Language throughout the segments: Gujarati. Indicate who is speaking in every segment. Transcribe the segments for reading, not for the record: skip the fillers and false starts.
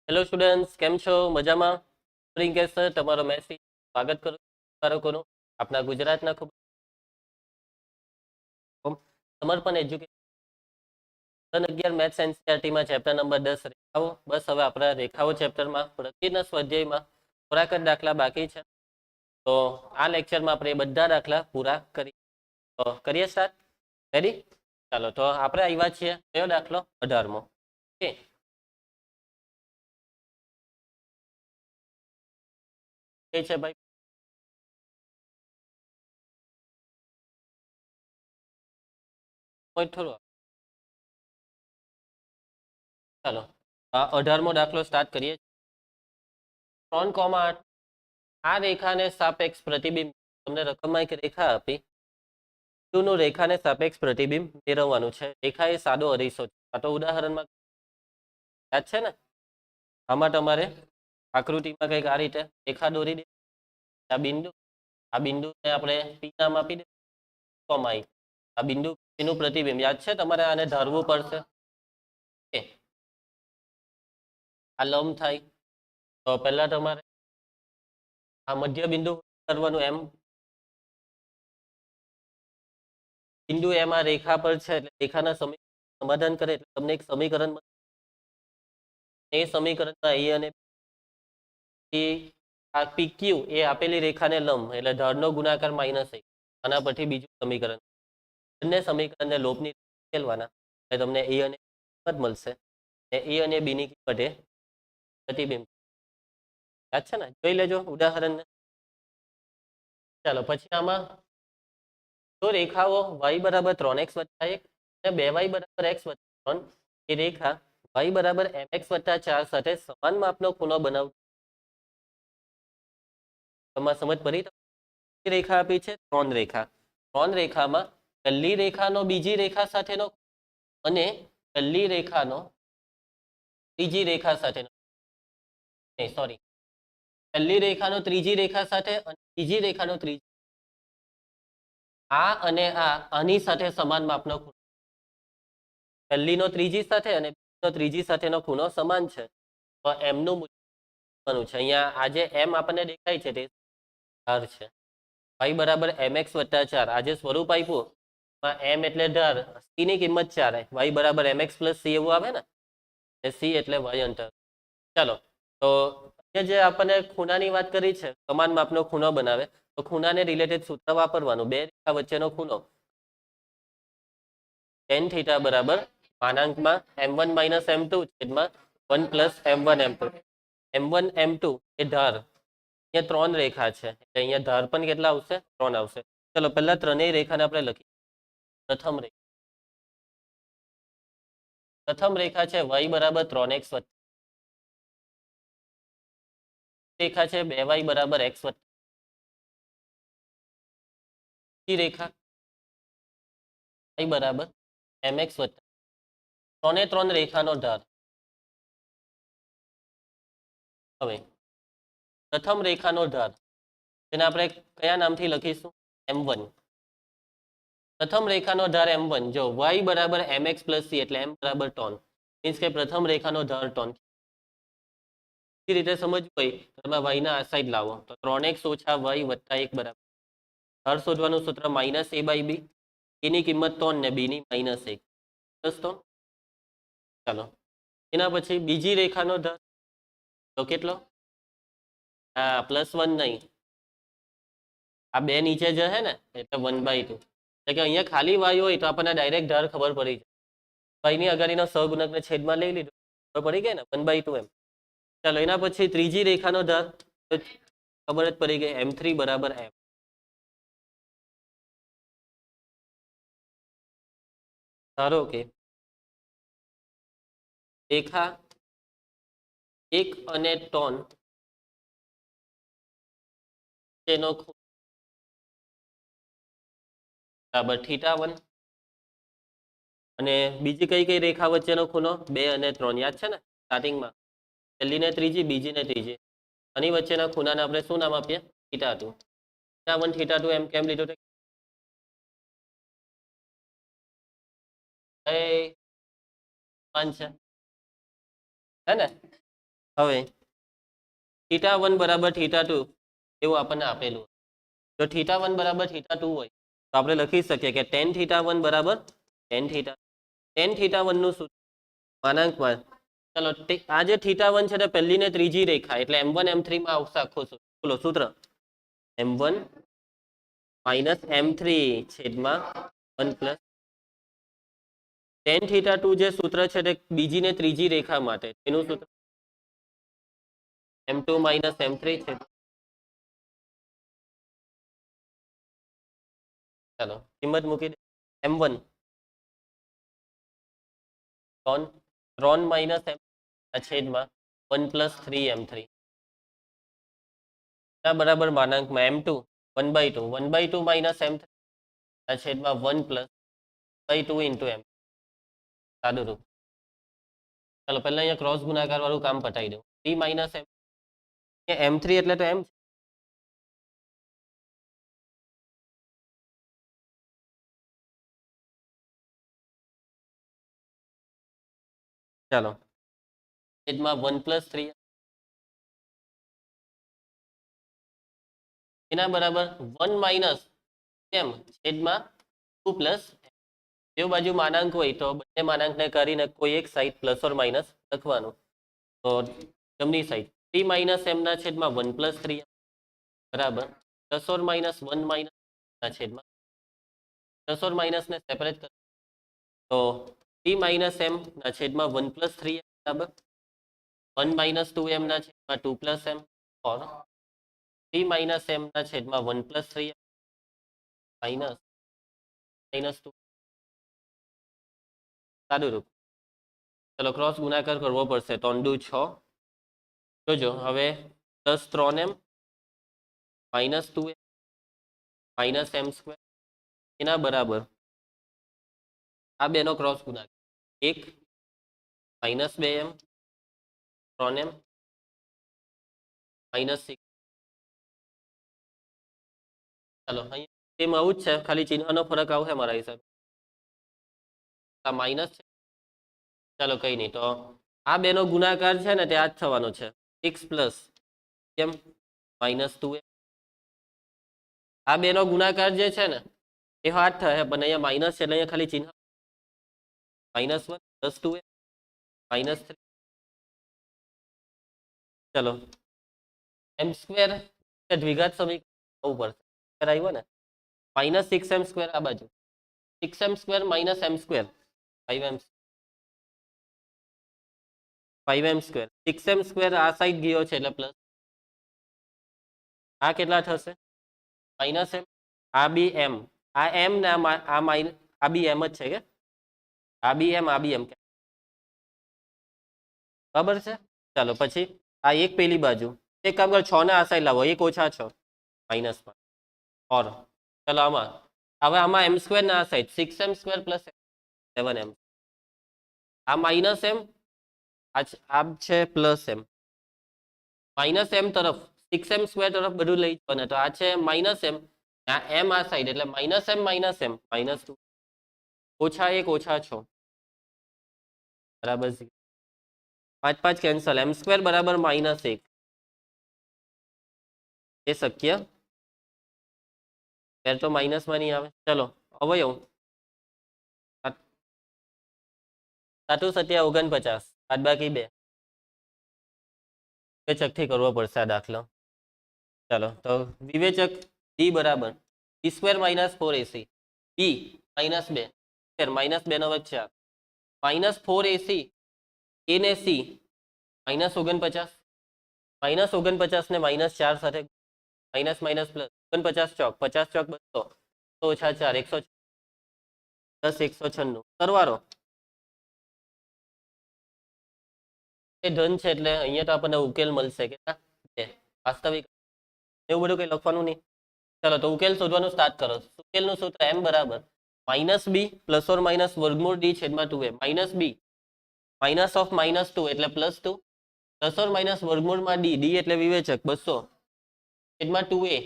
Speaker 1: હેલો સ્ટુડન્ટ્સ, કેમ છો? મજામાં? પ્રિયંકેશ સર તમારો મેસેજ સ્વાગત કરું છું બાળકોનું આપણા ગુજરાતના ખૂબ સમર્પણ એજ્યુકેશન 11 મેથ્સ એનસીઈઆરટીમાં ચેપ્ટર નંબર 10 રેખાઓ. બસ હવે આપણા રેખાઓ ચેપ્ટરમાં પ્રતિના સ્વાધ્યાયમાં થોડાક જ દાખલા બાકી છે. તો આ લેક્ચરમાં આપણે એ બધા દાખલા પૂરા કરીએ સ્ટાર્ટ. રેડી? ચાલો, તો આપણે આવ્યા છીએ કયો દાખલો? 18મો. ઓકે, એ છે ભાઈ પોઈન્ટ થોડું. ચાલો, આ 18મો દાખલો સ્ટાર્ટ કરીએ. 3,8 આ રેખાને સાપેક્ષ પ્રતિબિંબ, તમને રકમમાં એક રેખા આપી, નું રેખાને સાપેક્ષ પ્રતિબિંબ મેળવવાનું છે. રેખા એ સાદો અરીસો છે. આ તો ઉદાહરણમાં યાદ છે ને. આમાં તમારે આકૃતિમાં કંઈક આ રીતે રેખા દોરી દે. આ બિંદુને આપણે પી નામ આપી દે. આ બિંદુ એનું પ્રતિબિંબ યાદ છે, તમારે આને ધારવું પડશે. આ લંબ થાય તો પહેલા તમારે આ મધ્ય બિંદુ કરવાનું. એમ બિંદુ એમ આ રેખા પર છે એટલે રેખાના સમીકરણ સમાધાન કરે એટલે તમને એક સમીકરણ મળે. એ સમીકરણમાં એ અને આ પીક્યુ એ આપેલી રેખાને લંબ એટલે ઢાળનો ગુણાકાર -1. આના પરથી બીજું સમીકરણ, બંને સમીકરણને લોભની ઉકેલવાના એટલે તમને એ અને કિંમત મળશે. એ અને બી ની કિંમત એ પ્રતિબિંબ. યાદ છે ને? જોઈ લેજો ઉદાહરણને. ચાલો, પછી આમાં જો રેખાઓ y બરાબર 3x + 1 અને 2y બરાબર x + 3 એ રેખા y બરાબર mx + 4 સાથે સમાન માપનો ખૂણો બનાવ. તમારે સમજ પડી? રેખા આપી છે ત્રણ રેખામાં પહેલી રેખાનો બીજી રેખા સાથેનો અને પહેલી રેખાનો ત્રીજી રેખા સાથેનો, સોરી, પહેલી રેખાનો ત્રીજી રેખા સાથે અને ત્રીજી રેખાનો ત્રીજી, આ અને આ આની સાથે સમાન માપનો ખૂણો. પહેલીનો ત્રીજી સાથે અને ત્રીજી સાથેનો ખૂણો સમાન છે તો એમનું મૂલ્ય છે. અહીંયા આ જે એમ આપણને દેખાય છે તે ધાર છે. y બરાબર mx + 4 આ જે સ્વરૂપ આપ્યું એમ એટલે ધાર, c ની કિંમત 4, y બરાબર mx + c એવું આવે ને, c એટલે y અંતર. ચાલો, તો જે આપણને ખૂણાની વાત કરી છે, સમાન માપનો ખૂણો બનાવે તો ખૂણાને રિલેટેડ સૂત્ર વાપરવાનું. બે રેખા વચ્ચેનો ખૂણો tan θ બરાબર m1 - m2 છેદમાં 1 + m1 m2. m1 m2 એ ધાર. અહીંયા 3 રેખા છે એટલે અહીંયા ધાર પણ કેટલા આવશે? 3 આવશે. ચલો, પહેલા ત્રણેય રેખાને આપણે લખીએ. પ્રથમ રેખા છે y બરાબર 3x રેખા છે 2y બરાબર x રેખા y બરાબર mx ત્રણ રેખાનો ધાર. હવે પ્રથમ રેખાનો ધાર તેને આપણે કયા નામથી લખીશું? m1. પ્રથમ રેખાનો ધાર m1. જો y બરાબર mx + c એટલે m બરાબર 3, મીન્સ કે પ્રથમ રેખાનો ધાર 3. એ રીતે સમજવું હોય તમે y ના આ સાઈડ લાવો તો 3x - y + 1 બરાબર ધાર શોધવાનું સૂત્ર -a/b. a ની કિંમત 3 ને b ની -1. તો ચાલો, એના પછી બીજી રેખાનો ધાર તો કેટલો? હા, +1 નહીં, આ બે નીચે જશે ને એટલે 1/2. એટલે કે અહીંયા ખાલી y હોય તો આપણને ડાયરેક્ટ ધાર ખબર પડી જાય. y ની અગાડીનો સહગુણકને છેદમાં લઈ લીધું, ખબર પડી ગઈ ને, 1/2 એમ. ચાલો, એના પછી ત્રીજી રેખાનો ધાર તો ખબર જ પડી ગઈ, m3 બરાબર m. ધારો કે રેખા 1 અને 3 તેનો ખૂણો બરાબર θ1. અને બીજી કઈ કઈ રેખા વચ્ચેનો ખૂણો? 2 અને 3 યાદ છે ને સ્ટાર્ટિંગમાં. પહેલી ને ત્રીજી, બીજી ને ત્રીજી, આની વચ્ચેના ખૂણાને આપણે શું નામ આપીએ? θ2. θ1 θ2 એમ કેમ લીધું? એ છે હે ને. હવે θ1 બરાબર θ2 એવું આપણને આપેલું. જો θ1 બરાબર θ2 હોય તો આપણે લખી શકીએ કે tan θ1 બરાબર tan θ1 નું સૂત્ર માનાંકમાં, ચલો આ જે θ1 છે તે પહેલી ને ત્રીજી રેખા એટલે m1 m3 માં આવશે આખું સૂત્ર. બોલો સૂત્ર m1 માઇનસ m3 છેદમાં 1 પ્લસ tan θ2 જે સૂત્ર છે તે બીજી ને ત્રીજી રેખા માટે એનું સૂત્ર m2 માઇનસ m3 છે. ચાલો કિંમત મૂકી દે m1 3 માઇનસ m છેદમાં 1 પ્લસ 3m3 બરાબર માનાંકમાં m2 1/2 માઇનસ m3 છેદમાં 1 પ્લસ 2 ઇન્ટુ m સાદું રૂપ. ચાલો પહેલા અહીંયા ક્રોસ ગુણાકાર વાળું કામ પતાવી દઉં. 3 માઇનસ m m3 એટલે તો m. ચાલો છેદમાં 1 પ્લસ 3 એના બરાબર 1 માઇનસ m છેદમાં 2 પ્લસ બે બાજુ માનાંક હોય તો બંને માનાંકને કરીને કોઈ એક સાઈડ પ્લસ ઓર માઇનસ લખવાનું. તો જમણી સાઈડ 3 માઇનસ m ના છેદમાં 1 પ્લસ 3 બરાબર પ્લસ ઓર માઇનસ 1 માઇનસ ના છેદમાં પ્લસ ઓર માઇનસ ને સેપરેટ કરો તો 3 માઇનસ m ના છેદમાં 1 પ્લસ 3 બરાબર 1 માઇનસ 2m ના છેદમાં 2 પ્લસ m ઓર 3 માઇનસ m ના છેદમાં 1 પ્લસ 3 માઇનસ માઇનસ 2 સાદું રૂપ. ચલો ક્રોસ ગુણાકાર કરવો પડશે. 3 દુ 6 જોજો હવે plus 3m minus 2m minus m square એના બરાબર આ બેનો ક્રોસ ગુણાકાર 1 માઇનસ 2m 3m માઇનસ 6. ચાલો અહીંયા સેમ આવું જ છે, ખાલી ચિહ્નનો ફરક આવશે મારા હિસાબે. આ માઇનસ છે. ચાલો કઈ નહીં, તો આ બેનો ગુણાકાર છે ને તે આ જ થવાનો છે 6 પ્લસ કેમ માઇનસ 2m. આ બેનો ગુણાકાર જે છે ને એ 8 થશે પણ અહીંયા માઇનસ છે એટલે અહીંયા ખાલી ચિહ્ન માઇનસ 1 પ્લસ 2m માઇનસ 3. ચલો m સ્ક્વેર દ્વિઘાત સમીકરણ આવવું પડશે આવ્યો ને માઇનસ 6m સ્ક્વેર આ બાજુ 6m square minus m square 5m square 6m square આ સાઈડ ગયો છે એટલે પ્લસ આ કેટલા થશે માઇનસ m આ બી m આ m ને આ બી m જ છે કે આ બી m બરાબર છે. ચાલો પછી આ એક પેલી બાજુ એક કામ કરો 6 ને આ સાઈડ લાવો 1 ઓછા 6 માઇનસમાં ઓર ચાલો આમાં હવે આમાં m સ્ક્વેર ના આ side 6m square plus 7m આ માઇનસ m આ છે પ્લસ m માઇનસ m તરફ 6m સ્ક્વેર તરફ બધું લઈ જવાનું તો આ છે માઇનસ m આ m આ સાઈડ એટલે માઇનસ m માઇનસ 2 ઓછા 1 ઓછા 6 બરાબર 5 5 કેન્સલ m સ્ક્વેર બરાબર માઇનસ 1 એ શક્ય ત્યારે તો માઇનસમાં નહીં આવે. ચલો અવયવ 7 7 49 બાદ બાકી 2 વિવેચકથી કરવો પડશે આ દાખલો. ચાલો તો વિવેચક d બરાબર b square minus 4ac b minus 2 square minus 2 નો વર્ગ 4 માઇનસ 4ac a ને c માઇનસ 49 ને માઇનસ 4 સાથે માઇનસ માઇનસ પ્લસ 49 ચોક 50 ચોક 200 ઓછા 4 100 10 196 સરવાળો એ ધન છે એટલે અહીંયા તો આપણને ઉકેલ મળશે કે વાસ્તવિક એવું બધું કઈ લખવાનું નહીં. ચાલો તો ઉકેલ શોધવાનું સ્ટાર્ટ કરો. ઉકેલનું સૂત્ર m બરાબર minus b plus or minus વર્ગમૂળ ડી છેદમાં 2a minus b minus of minus 2 એટલે પ્લસ 2 પ્લસ ઓર માઇનસ વર્ગમૂળમાં ડી ડી એટલે વિવેચક 200 છેદમાં 2a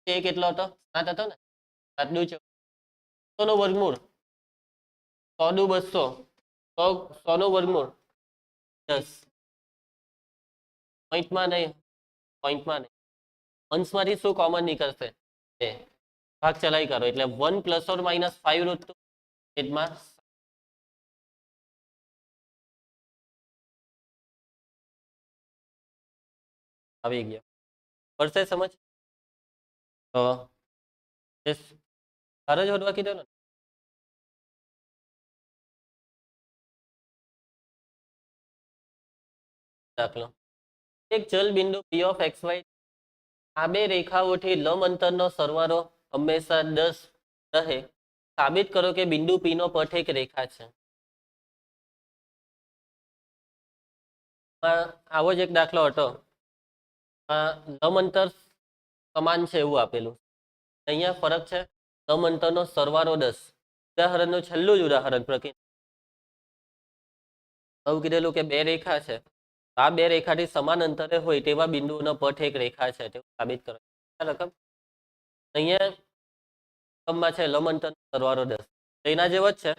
Speaker 1: એ કેટલો હતો 7 હતો ને 7 દુ 100 નો વર્ગમૂળ 100 દુ 200 100 નો વર્ગમૂળ 10 પોઈન્ટમાં નહીં, પોઈન્ટમાં નહીં, અંશમાંથી શું કોમન નીકળશે? એ ભાગ ચલાઈ કરો એટલે 1 ± 5√2 છેદમાં આવી ગયા. પડશે સમજ? તો તારે જ હોદવા કીધો ને? દાખલો, એક ચલ બિંદુ p of xy આ બે રેખાઓથી લંબ અંતરનો સરવાળો હંમેશા 10 રહે. સાબિત કરો કે બિંદુ p નો પથ એક રેખા છે. આવો જ એક દાખલો હતો. લંબ અંતર સમાન છે એવું આપેલું, અહીંયા ફરક છે લંબ અંતરનો સરવાળો 10. ઉદાહરણનું છેલ્લું જ ઉદાહરણ પ્રકૃતિ આવું કીધેલું કે બે રેખા છે, આ બે રેખાથી સમાન અંતરે હોય તેવા બિંદુઓનો પથ એક રેખા છે તેવું સાબિત કરો. રકમ અહીંયા રકમમાં છે લંબ અંતરનો સરવાળો 10, એના જેવો જ છે,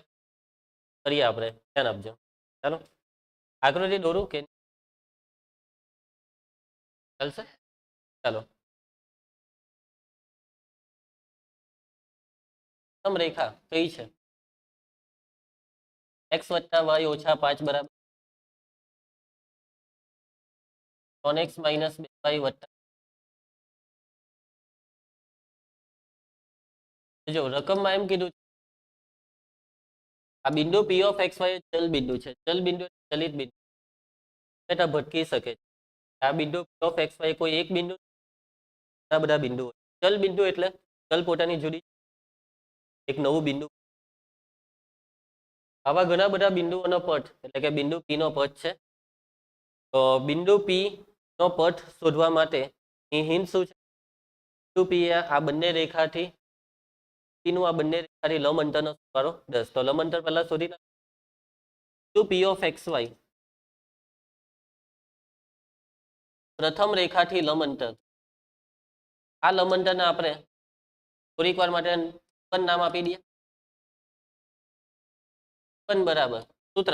Speaker 1: કરીએ આપણે, ધ્યાન આપજો. ચાલો આકૃતિ દોરું કે ચાલશે? ચાલો, રેખા કઈ છે? x + y - 5 બરાબર 3x - 2y વત્તા. જો રકમમાં એમ કીધું આ બિંદુ p of xy ચલ બિંદુ છે. ચલ બિંદુ ચલિત બિંદુ બેટા ભટકી શકે છે. આ બિંદુ p of xy કોઈ એક બિંદુ, ઘણા બધા બિંદુ. ચલ બિંદુ એટલે ચલ પોતાની જુદી, એક નવું બિંદુ. આવા ઘણા બધા બિંદુઓનો પથ એટલે કે બિંદુ p નો પથ છે. તો બિંદુ p નો પથ શોધવા માટે અહીં હિન્ટ શું છે? બિંદુ p આ બંને રેખાથી નું આ બંને રેખાથી લંબ અંતરનો સરવાળો 10. તો લંબ અંતર પહેલા શોધી નાખો. બિંદુ p of xy પ્રથમ રેખાથી લંબ અંતર, આ લંબ અંતરને આપણે થોડીક વાર માટે નામ આપી દઈએ. બરાબર સૂત્ર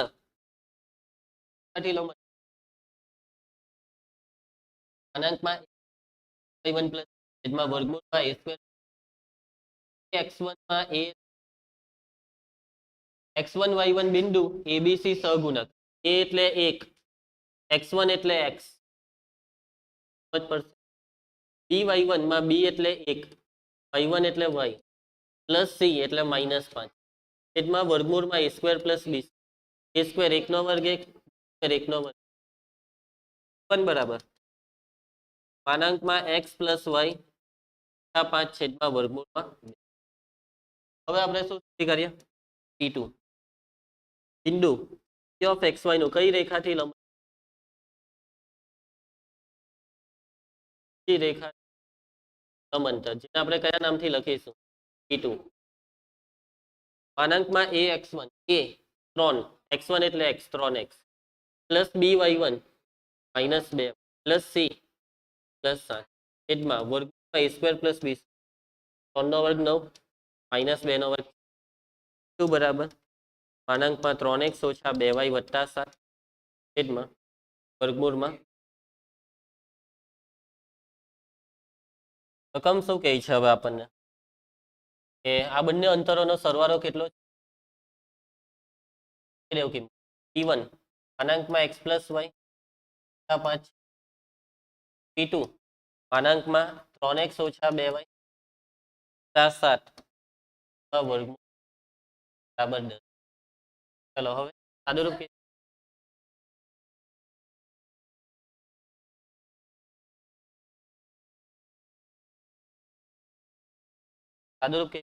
Speaker 1: અનંતમાં y1 + વર્ગમૂળમાં a² x1 માં a x1 y1 બિંદુ abc સહગુણક. a એટલે 1, x1 એટલે x, by1 માં b એટલે 1, y1 એટલે y, પ્લસ c એટલે -5 છેદમાં વર્ગમૂળમાં a² + b, a² 1 નો વર્ગ 1, 1 નો વર્ગ બરાબર માનાંકમાં x + y 5 છેદમાં વર્ગમૂળમાં 2. હવે આપણે શું કરીએ? p2 બિંદુ p of xy નું કઈ રેખાથી લંબ રેખા લંબ અંતર, જેને આપણે કયા નામથી લખીશું? p2 માનાંકમાં ax1 a 3, x1 એટલે x 3x, plus by1 -2 plus c +7 છેદમાં વર્ગમૂળમાં a² + b, 3 નો વર્ગ 9 -2 નો વર્ગ શું બરાબર માનાંકમાં 3x - 2y + 7 છેદમાં વર્ગમૂળમાં. રકમ શું કહે છે હવે આપણને કે આ બંને અંતરોનો સરવાળો કેટલો છે? p1 માનાંકમાં x + y 5, p2 માનાંકમાં 3x - 2y + 7 વર્ગમૂળ બરાબર 10. ચલો હવે સાદુરૂપ સાદુરૂપ કે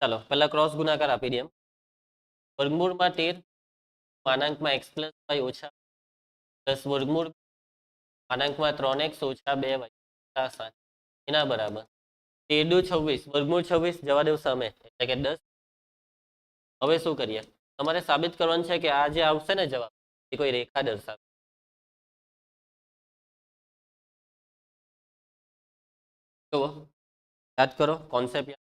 Speaker 1: ચાલો પહેલા ક્રોસ ગુણાકાર આપી દઈએ. વર્ગમૂળમાં 13 માનાંકમાં x + y ઓછા પ્લસ વર્ગમૂળ માનાંકમાં 3x - 2y + 7 એના બરાબર 13 × 26 વર્ગમૂળ 26 જવા દેવ સામે એટલે કે 10. હવે શું કરીએ? તમારે સાબિત કરવાનું છે કે આ જે આવશે ને જવાબ એ કોઈ રેખા દર્શાવે. જુઓ યાદ કરો કોન્સેપ્ટ.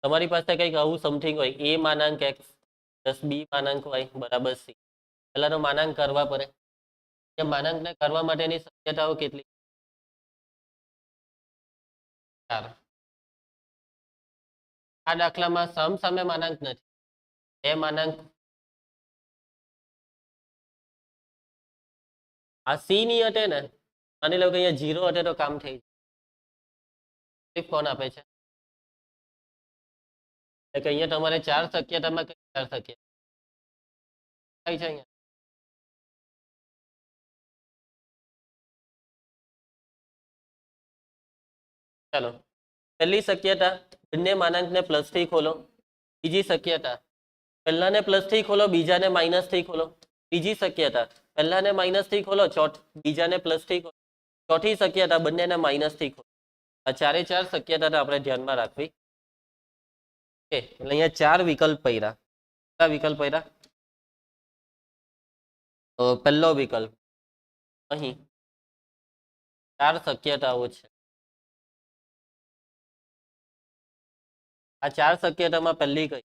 Speaker 1: તમારી પાસે કંઈક આવું સમથિંગ હોય a માનાંક x plus b માનાંક y બરાબર c. પહેલાનો માનાંક કરવા પડે. એ માનાંકને કરવા માટેની શક્યતાઓ કેટલી? 4. આ દાખલામાં સામસામે માનાંક નથી. બે માનાંક આ c ની હટે ને, માની લો કે અહીંયા 0 હટે તો કામ થઈ જાય. કોણ આપે છે કે અહીંયા તમારે 4 શક્યતામાં કઈ 4 શક્યતા થાય છે અહીંયા? ચાલો, પહેલી શક્યતા બંને માનાંકને પ્લસ થી ખોલો. બીજી શક્યતા પહેલાને પ્લસ થી ખોલો, બીજાને માઇનસ થી ખોલો. ત્રીજી શક્યતા પહેલાને માઇનસ થી ખોલો, બીજાને પ્લસ થી ખોલો. ચોથી શક્યતા બંનેને માઇનસ થી ખોલો. આ ચારે ચાર શક્યતા આપણે ધ્યાનમાં રાખવી. એટલે અહીંયા 4 વિકલ્પ પડ્યા. કેટલા વિકલ્પ પડ્યા? તો પહેલો વિકલ્પ અહીં 4 શક્યતાઓ છે. આ 4 શક્યતામાં પહેલી કઈ?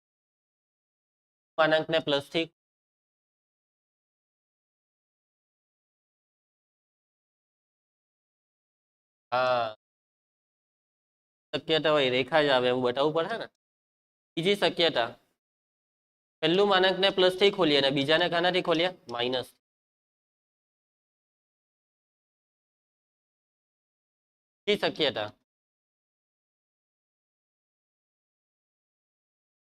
Speaker 1: માનાંકને પ્લસ થી શક્યતા હોય રેખા જ આવે એવું બતાવવું પડે ને. બીજી શક્યતા પહેલું માનાંકને પ્લસ થી ખોલીએ અને બીજાને ખાનાથી ખોલીએ માઇનસ. બીજી શક્યતા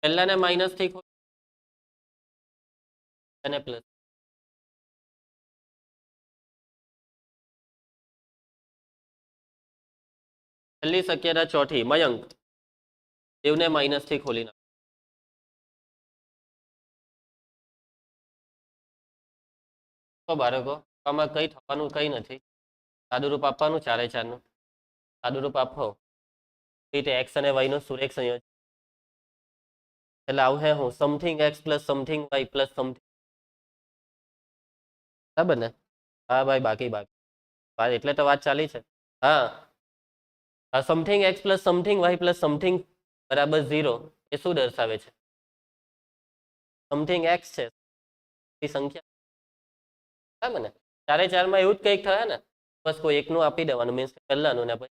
Speaker 1: પહેલાને માઇનસ થી ખોલીએ અને પ્લસ. પહેલી શક્યતા ચોથી મયંક દેવને માઇનસ થી ખોલી નાખો. તો બાળકો આમાં કઈ થવાનું કઈ નથી. સાદુરૂપ આપવાનું ચારે ચારનું. સાદુરૂપ આપો રીતે એક્સ અને વાય નું સુરેખ સંયોજન. એટલે આવું હે હું something x plus something y plus something. બરાબર ને? હા ભાઈ, બાકી એટલે તો વાત ચાલી છે. હા, something x plus something y plus something બરાબર 0 એ શું દર્શાવે છે? સમથિંગ એક્સ છે એ સંખ્યા. બરાબર ને? ચારે ચારમાં એવું જ કંઈક થાય ને, બસ કોઈ એકનું આપી દેવાનું, મીન્સ પહેલાનું ને પછી.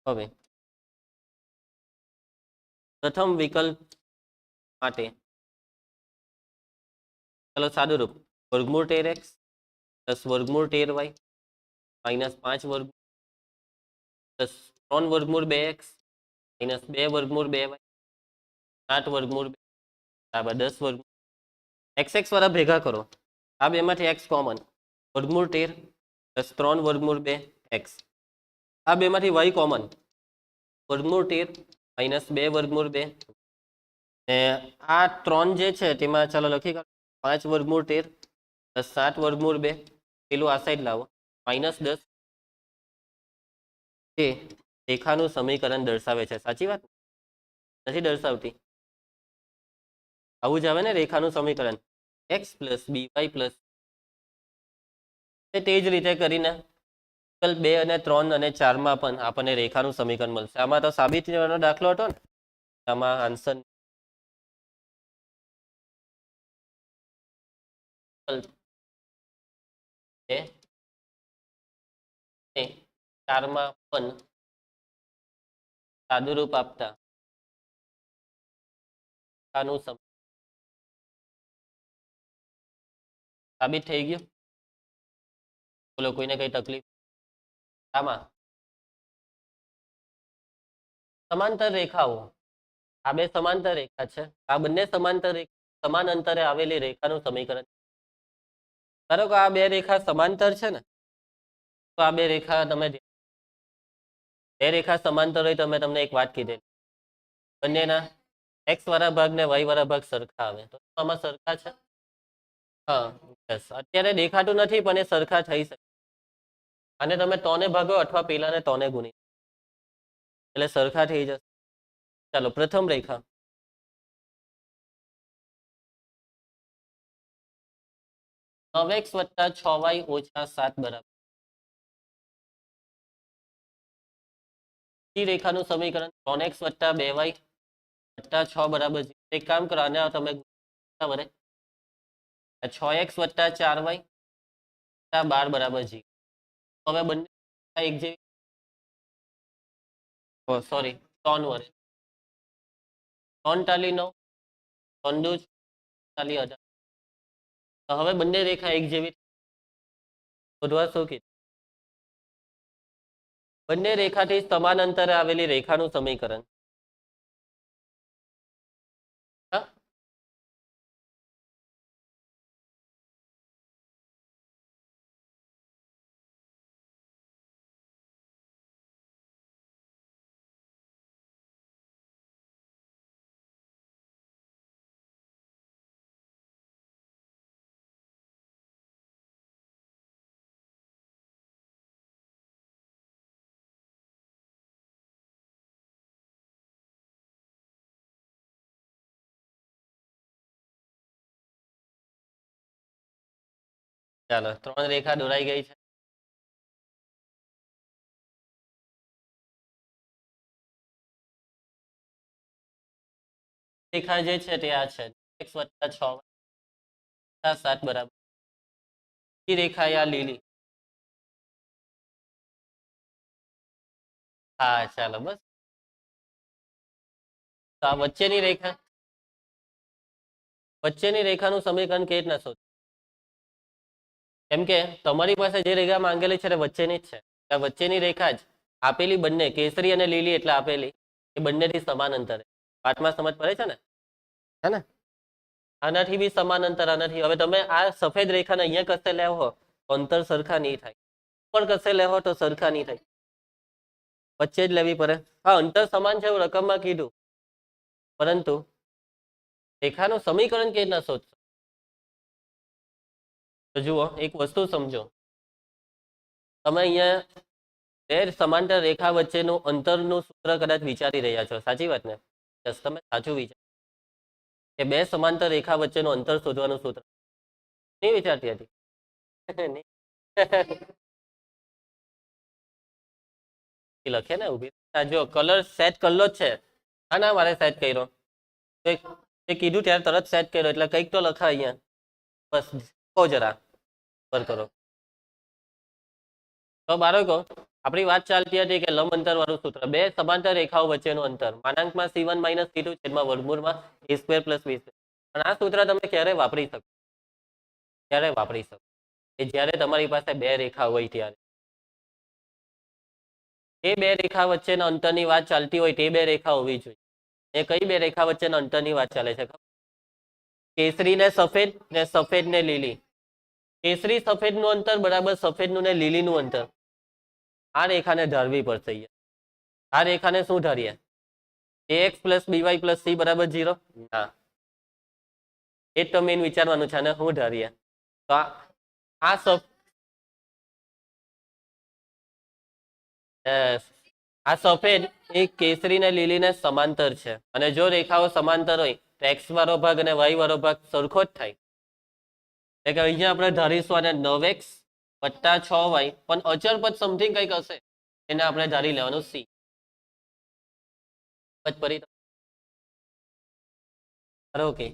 Speaker 1: હવે પ્રથમ વિકલ્પ માટે ચલો સાદુરૂપ વર્ગમૂળ 13x પ્લસ વર્ગમૂળ 13y માઇનસ 5 વર્ગ પ્લસ 3 વર્ગમૂળ 2x માઇનસ 2 વર્ગમૂળ 2y 8 વર્ગમૂળ 2 બરાબર 10 વર્ગ. x વાળા ભેગા કરો. આ બેમાંથી x કોમન, વર્ગમૂળ 13 પ્લસ 3 વર્ગમૂળ 2x. આ બેમાંથી y કોમન, વર્ગમૂળ 13 માઇનસ 2 વર્ગમૂળ 2. ને આ 3 જે છે તેમાં ચાલો લખી કાઢો 5 વર્ગમૂળ 13 પ્લસ 7 વર્ગમૂળ 2. પેલું આ સાઈડ લાવો માઇનસ 10. તે રેખાનું સમીકરણ દર્શાવે છે. સાચી વાત નથી દર્શાવતી? આવું જ આવે ને રેખાનું સમીકરણ, x plus B Y plus. તે જ રીતે કરીને વિકલ્પ 2 અને 3 અને 4 માં પણ આપણને રેખાનું સમીકરણ મળશે. આમાં તો સાબિતીનો દાખલો હતો ને, આમાં આન્સર 4 માં પણ સાદુરૂપ આપતા રેખાનું સાબિત થઈ ગયું. બોલો, કોઈને કઈ તકલીફ? આમાં સમાંતર રેખાઓ, આ બે સમાંતર રેખા છે. આ બંને સમાન અંતરે આવેલી રેખાનું સમીકરણ. ધારો કે આ બે રેખા સમાંતર છે ને, તો આ બે રેખા તમે બે રેખા સમાંતર હોય તો મેં તમને એક વાત કીધી, બંનેના એક્સ વાળા ભાગ ને વાય વાળા ભાગ સરખા આવે. તો આમાં સરખા છે. હા, અત્યારે દેખાતું નથી પણ એ સરખા થઈ શકે. અને તમે 3 ને ભાગો અથવા પેલાને 3 ને ગુણી એટલે સરખા થઈ જશે. ચાલો પ્રથમ રેખા 9x + 6y - 7 બરાબર રેખાનું સમીકરણ 3x + 2y + 6 બરાબર 0. એક કામ કરો, આને તમે બરાબર 6x + 4y + 12 બરાબર 0. હવે બંને એક જેવી, સોરી 3 વડે 3 ટાલી 9, 3 દુ 40 18. તો હવે બંને રેખા એક જેવી શોધવા શું કીધું? બંને રેખાથી સમાન અંતરે આવેલી રેખાનું સમીકરણ. હા? ચાલો 3 રેખા દોરાઈ ગઈ છે. રેખા જે છે તે આ છે x + 6 + 7 બરાબર. એ રેખા આ લીલી. હા ચાલો બસ. તો આ વચ્ચેની રેખાનું સમીકરણ કેવી રીતના શોધ? કેમ કે તમારી પાસે જે રેખા માંગેલી છે તે વચ્ચેની જ છે. આ વચ્ચેની રેખા જ આપેલી બંને કેસરી અને લીલી એટલે આપેલી એ બંનેથી સમાન અંતરે. પાઠમાં સમજ પડે છે ને? હે ને? આનાથી બી સમાન અંતર આનાથી. હવે તમે આ સફેદ રેખાને અહીંયા કશે લેવો તો અંતર સરખા નહીં થાય, પણ કશે લેવો તો સરખા નહીં થાય, વચ્ચે જ લેવી પડે. હા અંતર સમાન છે એવું રકમમાં કીધું, પરંતુ રેખાનું સમીકરણ કેવી રીતના શોધશો? તો જુઓ એક વસ્તુ સમજો, તમે અહીંયા બે સમાંતર રેખા વચ્ચેનું અંતરનું સૂત્ર કદાચ વિચારી રહ્યા છો, સાચી વાત ને? બસ તમે સાચું વિચાર કે બે સમાંતર રેખા વચ્ચેનું અંતર શોધવાનું સૂત્ર નહીં વિચારતી હતી. લખે ને ઉભી જો કલર સેટ કરલો જ છે. હા ના મારે સેટ કર્યો, તે કીધું ત્યારે તરત સેટ કર્યો એટલે કંઈક તો લખાય અહીંયા. બસ કહો જરા પર કરો. તો બાળકો આપણી વાત ચાલતી હતી કે લંબ અંતર વાળું સૂત્ર, બે સમાંતર રેખાઓ વચ્ચેનું અંતર માનાંકમાં c1 - c2 છેદમાં વર્ગમૂળમાં a² + b². અને આ સૂત્ર તમે ક્યારે વાપરી શકો? ક્યારે વાપરી શકો? કે જ્યારે તમારી પાસે બે રેખા હોય ત્યારે. એ બે રેખા વચ્ચેના અંતરની વાત ચાલતી હોય તે બે રેખા હોવી જોઈએ. એ કઈ બે રેખા વચ્ચેના અંતરની વાત ચાલે છે? કેસરી ને સફેદ ને સફેદ ને લીલી. કેસરી સફેદ નું અંતર બરાબર સફેદ નું ને લીલી નું અંતર. આ રેખાને ધારવી પડશે. આ રેખાને શું ધારીએ? ax + by + c બરાબર 0. ના, એ જ તો મેન વિચારવાનું છે. અને શું ધારીએ? તો આ સફેદ એ કેસરી ને લીલી ને સમાંતર છે. અને જો રેખાઓ સમાંતર હોય તો x વાળો ભાગ અને y વાળો ભાગ સરખો જ થાય. એટલે કે અહીંયા આપણે ધારીશું અને 9x + 6y, પણ અચળ પદ સમથિંગ કંઈક હશે એને આપણે ધારી લેવાનું c. ઓકે,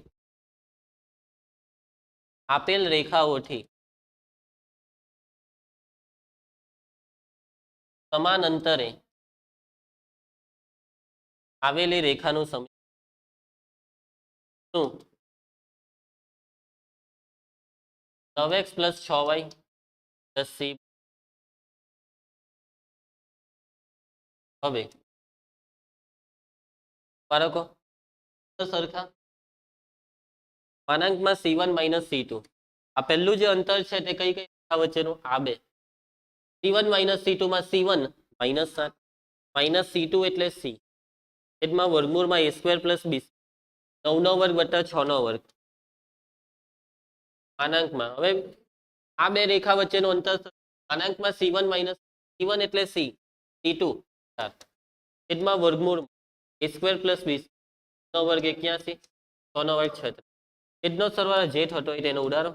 Speaker 1: આપેલ રેખાઓથી સમાન અંતરે આવેલી રેખાનું સમીકરણ શું? 9x + 6y + c. હવે બાળકો સરખા માનાંકમાં c1 - c2. આ પહેલું જે અંતર છે તે કઈ કઈ રેખા વચ્ચેનું? આ બે. c1 - c2 માં c1 -7 -c2 એટલે c છેદમાં વર્ગમૂળમાં a² + b². 9 નો વર્ગ વત્તા 6 નો વર્ગ માનાંકમાં. હવે આ બે રેખા વચ્ચેનું અંતર માનાંકમાં c1 - c1 એટલે c, c2 છેદમાં વર્ગમૂળ a² + b² નો વર્ગ 81, 6 નો વર્ગ 36. છેદનો સરવાળો જે થતો હોય તેનો ઉડાડો.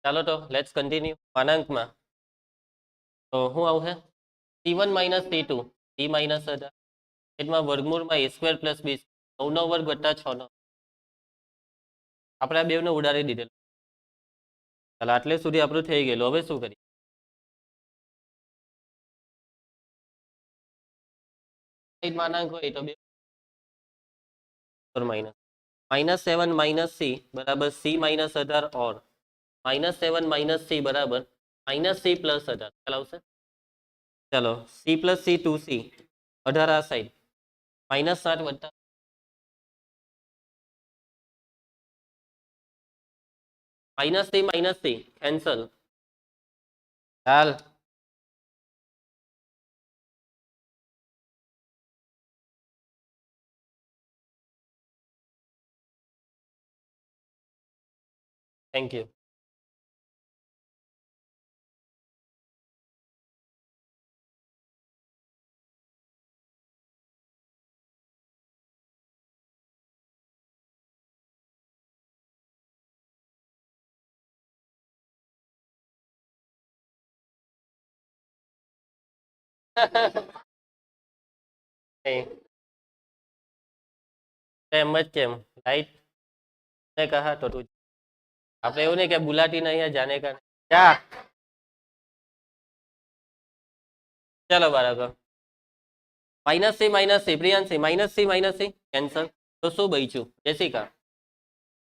Speaker 1: ચાલો તો લેટ્સ કન્ટિન્યુ માનાંકમાં તો શું આવશે c1 minus c2 c minus છેદમાં વર્ગમૂળમાં a સ્ક્વેર પ્લસ b 9 નો વર્ગ વત્તા 6 નો આપણે આ બેવને ઉડાડી દીધેલું. ચાલો આટલે સુધી આપણું થઈ ગયેલું. હવે શું કરીએ માનાંક હોય તો બે માઇનસ -7 માઇનસ c બરાબર c માઇનસ 18 ઓર -7 માઇનસ c બરાબર -c પ્લસ 18 ખ્યાલ આવશે. ચલો c પ્લસ c 2c 18 આ સાઈડ -7 વત્તા -c કેન્સલ. ચાલ થેન્ક યુ. એમ જ કેમ રાઈટ ને કહા તો તું આપણે એવું નહીં કે બુલાટી નહીં જાને કા જા. ચાલો બાળકો -c પ્રિયાંશી -c કેન્સલ. તો શું બચ્યું જેસિકા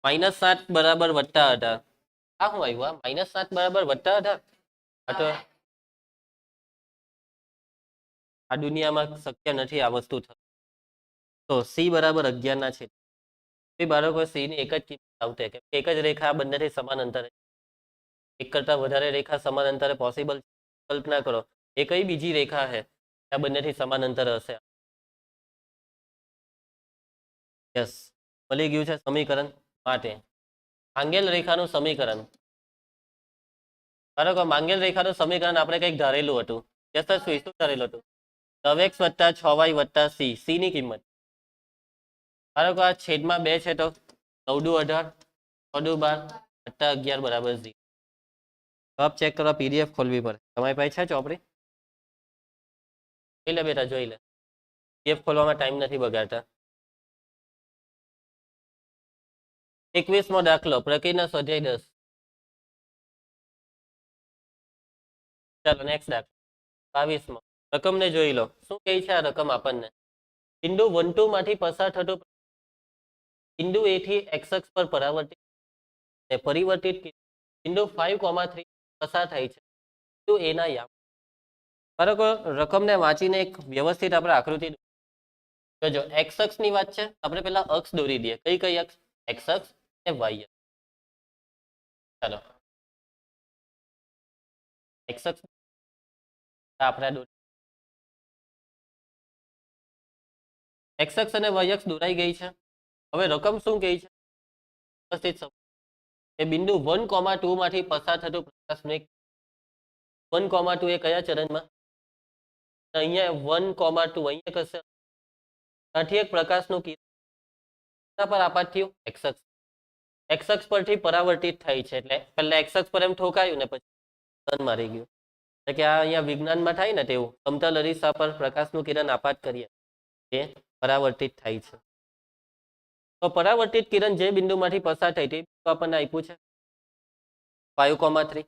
Speaker 1: -7 બરાબર વત્તા 18 આ શું આવ્યું -7 બરાબર વત્તા 18 આ તો આ દુનિયામાં શક્ય નથી આ વસ્તુ થતું. તો c બરાબર 11 ના છે એ બાળકો c ની એક જ કિંમત આવશે કે એક જ રેખા બંનેથી સમાન અંતરે એક કરતા વધારે રેખા સમાન અંતરે પોસિબલ. કલ્પના કરો એ કઈ બીજી રેખા છે ત્યાં બંનેથી સમાન અંતર હશે. યસ મળી ગયું છે સમીકરણ. માટે માંગેલ રેખાનું સમીકરણ બરાબર માંગેલ રેખાનું સમીકરણ આપણે કંઈક ધારેલું હતું. યસ શું ધારેલું હતું 9x વત્તા 6y વત્તા c ની કિંમત બરાબર આ છેદમાં 2 છે તો 9 દુ 18 6 દુ 12 વત્તા 11 બરાબર 0. જવાબ ચેક કરવા પીડીએફ ખોલવી પડે. તમારી પાસે છે ચોપડી? જોઈ લે બેટા જોઈ લે. પીડીએફ ખોલવામાં ટાઈમ નથી બગાડતા. 21મો દાખલો પ્રકૃતિના સ્વાધ્યાય 10. ચાલો નેક્સ્ટ દાખલો 22મો રકમને જોઈ લો. શું કહે છે આ રકમ આપણને બિંદુ 1 2 માંથી પસાર થતો બિંદુ એ થી x અક્ષ પર પરાવર્તિત અને પરિવર્તિત બિંદુ 5,3 પસાર થાય છે બિંદુ એ ના યામ. બરાબર રકમને વાંચીને એક વ્યવસ્થિત આપણે આકૃતિ જો x અક્ષની વાત છે આપણે પેલા અક્ષ દોરી દઈએ. કઈ કઈ અક્ષ? x અક્ષ અને y અક્ષ. ચાલો x અક્ષ આપણે x અક્ષ અને y અક્ષ દોરાઈ ગઈ છે. હવે રકમ શું કહે છે વ્યવસ્થિત એ બિંદુ 1,2 માંથી પસાર થતું પ્રકાશનું 1,2 એ કયા ચરણમાં અહીંયા 1,2 અહીંયા કશે ત્યાંથી એક પ્રકાશનું કિરણ પર આપાત થયું x અક્ષ. x અક્ષ પરથી પરાવર્તિત થાય છે એટલે પહેલા x અક્ષ પર એમ ઠોકાયું ને પછી ટર્ન મારી ગયું. એટલે કે આ અહીંયા વિજ્ઞાનમાં થાય ને તેવું સમતલ અરીસા પર પ્રકાશનું કિરણ આપાત કરીએ એ પરાવર્તિત થાય છે. તો પરાવર્તિત કિરણ જે બિંદુમાંથી પસાર થઈ તે આપણને આપ્યું છે 5,3.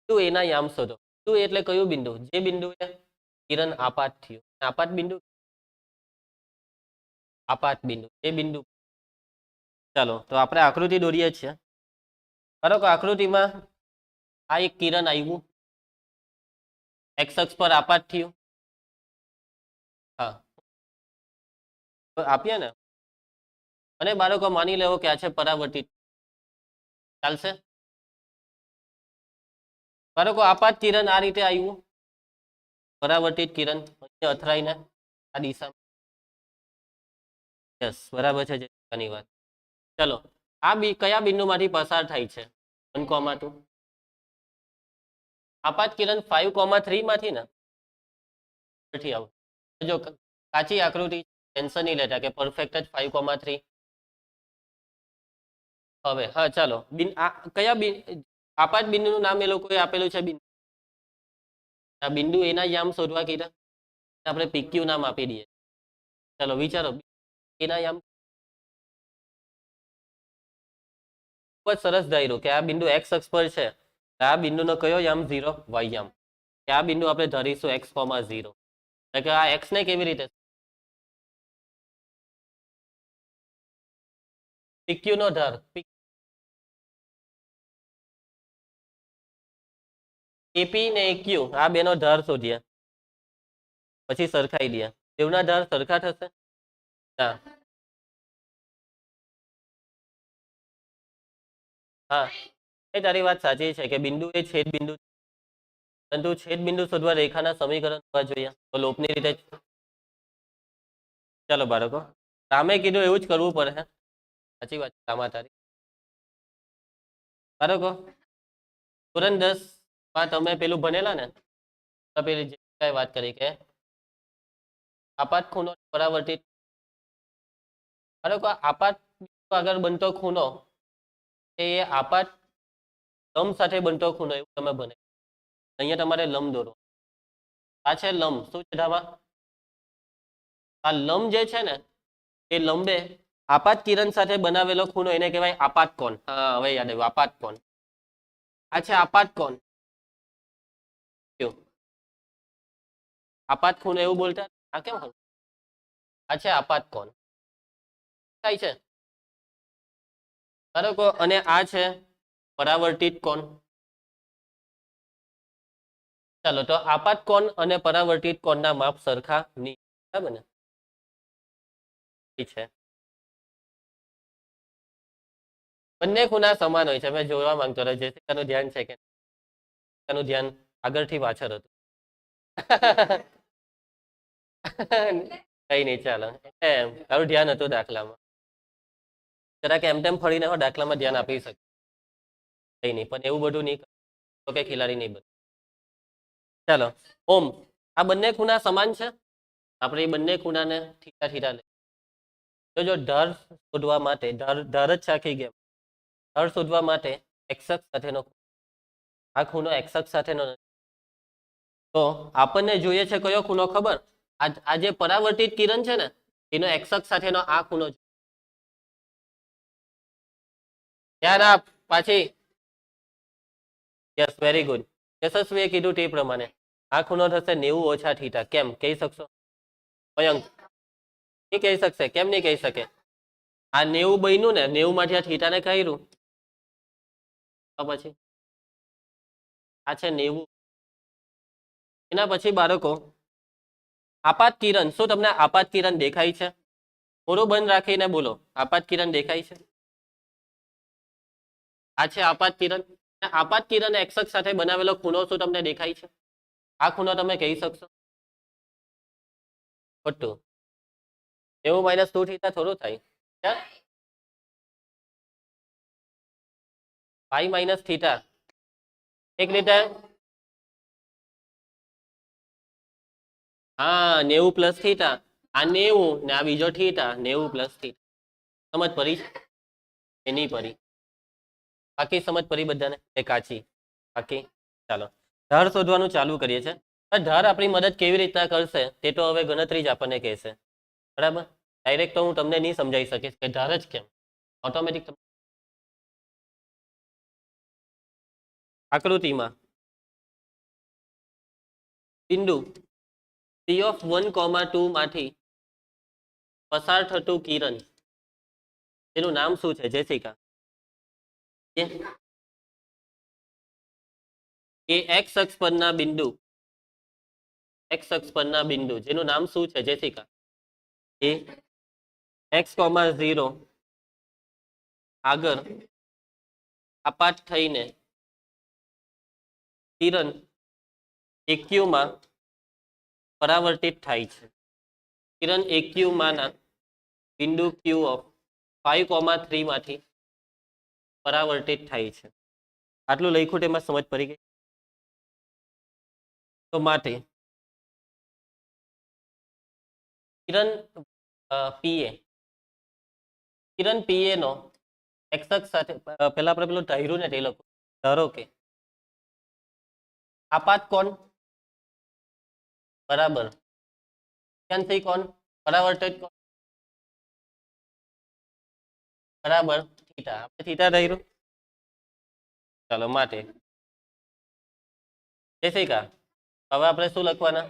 Speaker 1: બિંદુ એના યામ શોધો. બિંદુ એટલે કયું બિંદુ? જે બિંદુએ કિરણ આપાત થયું. આપાત બિંદુ એ બિંદુ. ચાલો તો આપણે આકૃતિ દોરીએ છીએ. બરાબર આકૃતિમાં આ એક કિરણ આવ્યું x અક્ષ પર આપાત થયું. હા આપીએ ને અને બાળકો માની લેવો કે આ છે પરાવર્તિત. ચાલશે બાળકો આપાત કિરણ આ રીતે આવ્યું પરાવર્તિત કિરણ અથડાઈને આ દિશામાં. યસ બરાબર છે જેની વાત. ચલો આ કયા બિંદુમાંથી પસાર થાય છે 1,2. આપાત કિરણ 5,3 માંથી ને આવું જો કાચી આકૃતિ ટેન્શન નહીં લેતા કે પરફેક્ટ જ 5,3. હવે હા ચાલો કયા આપાત બિંદુનું નામ એ લોકોએ આપેલું છે બિંદુ. આ બિંદુ એના યામ શોધવા કીધા, આપણે પીક્યુ નામ આપી દઈએ. ચાલો વિચારો, એના યામ. ખૂબ જ સરસ ધાર્યું કે આ બિંદુ એક્સ અક્ષ પર છે. આ બિંદુનો કયો યામ? 0, વાય યામ. કે આ બિંદુ આપણે ધરીશું x, 0. એટલે કે આ x ને કેવી રીતે પીક્યુ નો ધાર, એપી ને ક્યુ આ બેનો ધાર શોધ્યા, પછી સરખાઈ દે. બેવના ધાર સરખા થશે? ના. હા, એ તારી વાત સાચી છે કે બિંદુ એ છેદ બિંદુ, પરંતુ છેદ બિંદુ શોધવા રેખાના સમીકરણ હોવા જોઈએ. તો લોપની રીતે. ચાલો બાળકો, રામે કીધું એવું જ કરવું પડે. સાચી વાત રામા તારી. બાળકો, ધોરણ 10 માં તમે પેલું ભણેલા ને, પેલી જે કઈ વાત કરી કે આપાત ખૂણો પરાવર્તિત. બાળકો, આપાત આગળ બનતો ખૂણો એ આપાત લંબ સાથે બનતો ખૂણો, એવું તમે બને. અહીંયા તમારે લંબ દોરો. આ છે લંબ. શું છે ધામાં? આ લંબ જે છે ને, એ લંબે આપાત કિરણ સાથે બનાવેલો ખૂણો એને કહેવાય આપાત કોણ. હા, હવે યાદ આવ્યું, આપાત કોણ. આ છે આપાત કોણ. આપાત ખૂણો એવું બોલતા. આ કેમ? આ છે આપાત કોણ. થાય છે બરાબર. અને આ છે પરાવર્તિત કોણ. ચાલો, તો આપાત કોણ અને પરાવર્તિત કોણના માપ સરખા નહીં. બરાબર ને? છે બંને ખૂણા સમાન હોય છે. મેં જોવા માંગતો હતો જેસિકાનું ધ્યાન છે કે એનું ધ્યાન આગળથી પાછળ હતું. કઈ નહીં, ચાલો. તારું ધ્યાન હતું દાખલામાં. જરાક એમ તેમ ફરીને દાખલામાં ધ્યાન આપી શકે. કઈ નહીં, પણ એવું બધું નહીં તો કે ખિલાડી નહીં બને. ચાલો, ઓમ આ બંને ખૂણા સમાન છે. આપણે એ બંને ખૂણાને થીટા થીટા લે. તો જો ઢાળ શોધવા માટે ઢાળ જ આખી ગેમ. ઢાળ શોધવા માટે એક્સ અક્ષ સાથેનો આ ખૂણો એક્સ અક્ષ સાથેનો નથી. તો આપણને જોઈએ છે કયો ખૂણો ખબર? આ જે પરાવર્તિત કિરણ છે ને, એનો એક્સ અક્ષ સાથેનો આ ખૂણો. ધ્યાન આપ પાછી. Yes, very good. યશસ્વીએ કીધું તે પ્રમાણે આ ખૂણો થશે 90 - થીટા. કેમ કહી શકશો મયંક? નહીં કહી શકશે. કેમ નહીં કહી શકે? આ 90 બન્યું ને, 90 માંથી આ થીટાને કર્યું, પછી આ છે 90. એના પછી બાળકો, આપાત કિરણ. શું તમને આપાત કિરણ દેખાય છે? મોઢું બંધ રાખીને બોલો, આપાત કિરણ દેખાય છે? આ છે આપાત કિરણ. આપાત કિરણ એક્સ અક્ષ સાથે બનાવેલો ખૂણો શું તમને દેખાય છે? આ ખૂણો તમે કહી શકશો? ખોટું. 90 - 2 થીટા થોડું થાય. પાઈ માઇનસ થીટા એક રીતે. હા, 90 + થીટા. આ 90 ને આ બીજો થીટા, 90 + થીટા. સમજ પડી? એની પડી. બાકી સમજ પડી બધાને? એ કાચી બાકી. ચાલો, ધાર શોધવાનું ચાલુ કરીએ છીએ. ધાર આપણી મદદ કેવી રીતના કરશે તે તો હવે ગણતરી જ આપણને કહેશે. બરાબર. ડાયરેક્ટ તો હું તમને નહીં સમજાવી શકીશ કે ધાર જ કેમ. ઓટોમેટિક આકૃતિમાં બિંદુ P(1, 2) માંથી પસાર થતું કિરણ, એનું નામ શું છે જેસિકા? એ એક્સ અક્ષ પરના બિંદુ, એક્સ અક્ષ પરના બિંદુ જેનું નામ શું છે જેસિકા? એ x, 0 આગળ આપાત થઈને કિરણ એક્યુમાં પરાવર્તિત થાય છે. કિરણ એક્યુમાંના બિંદુ Q ઓફ 5, 3 માંથી પરાવર્તિત થાય છે. આટલું લખ્યું તેમાં સમજ પડી ગઈ? તો માટે કિરણ પીએ, કિરણ પીએ નો એક્સ અક્ષ સાથે, પહેલા આપણે પેલું ધાર્યું ને તે લખો, ધારો કે આપાત કોણ બરાબર કેન્સી કોણ પરાવર્તિત કોણ બરાબર થીટા આપણે થીટા ધાર્યું ચાલો માટે જેસિકા હવે આપણે શું લખવાના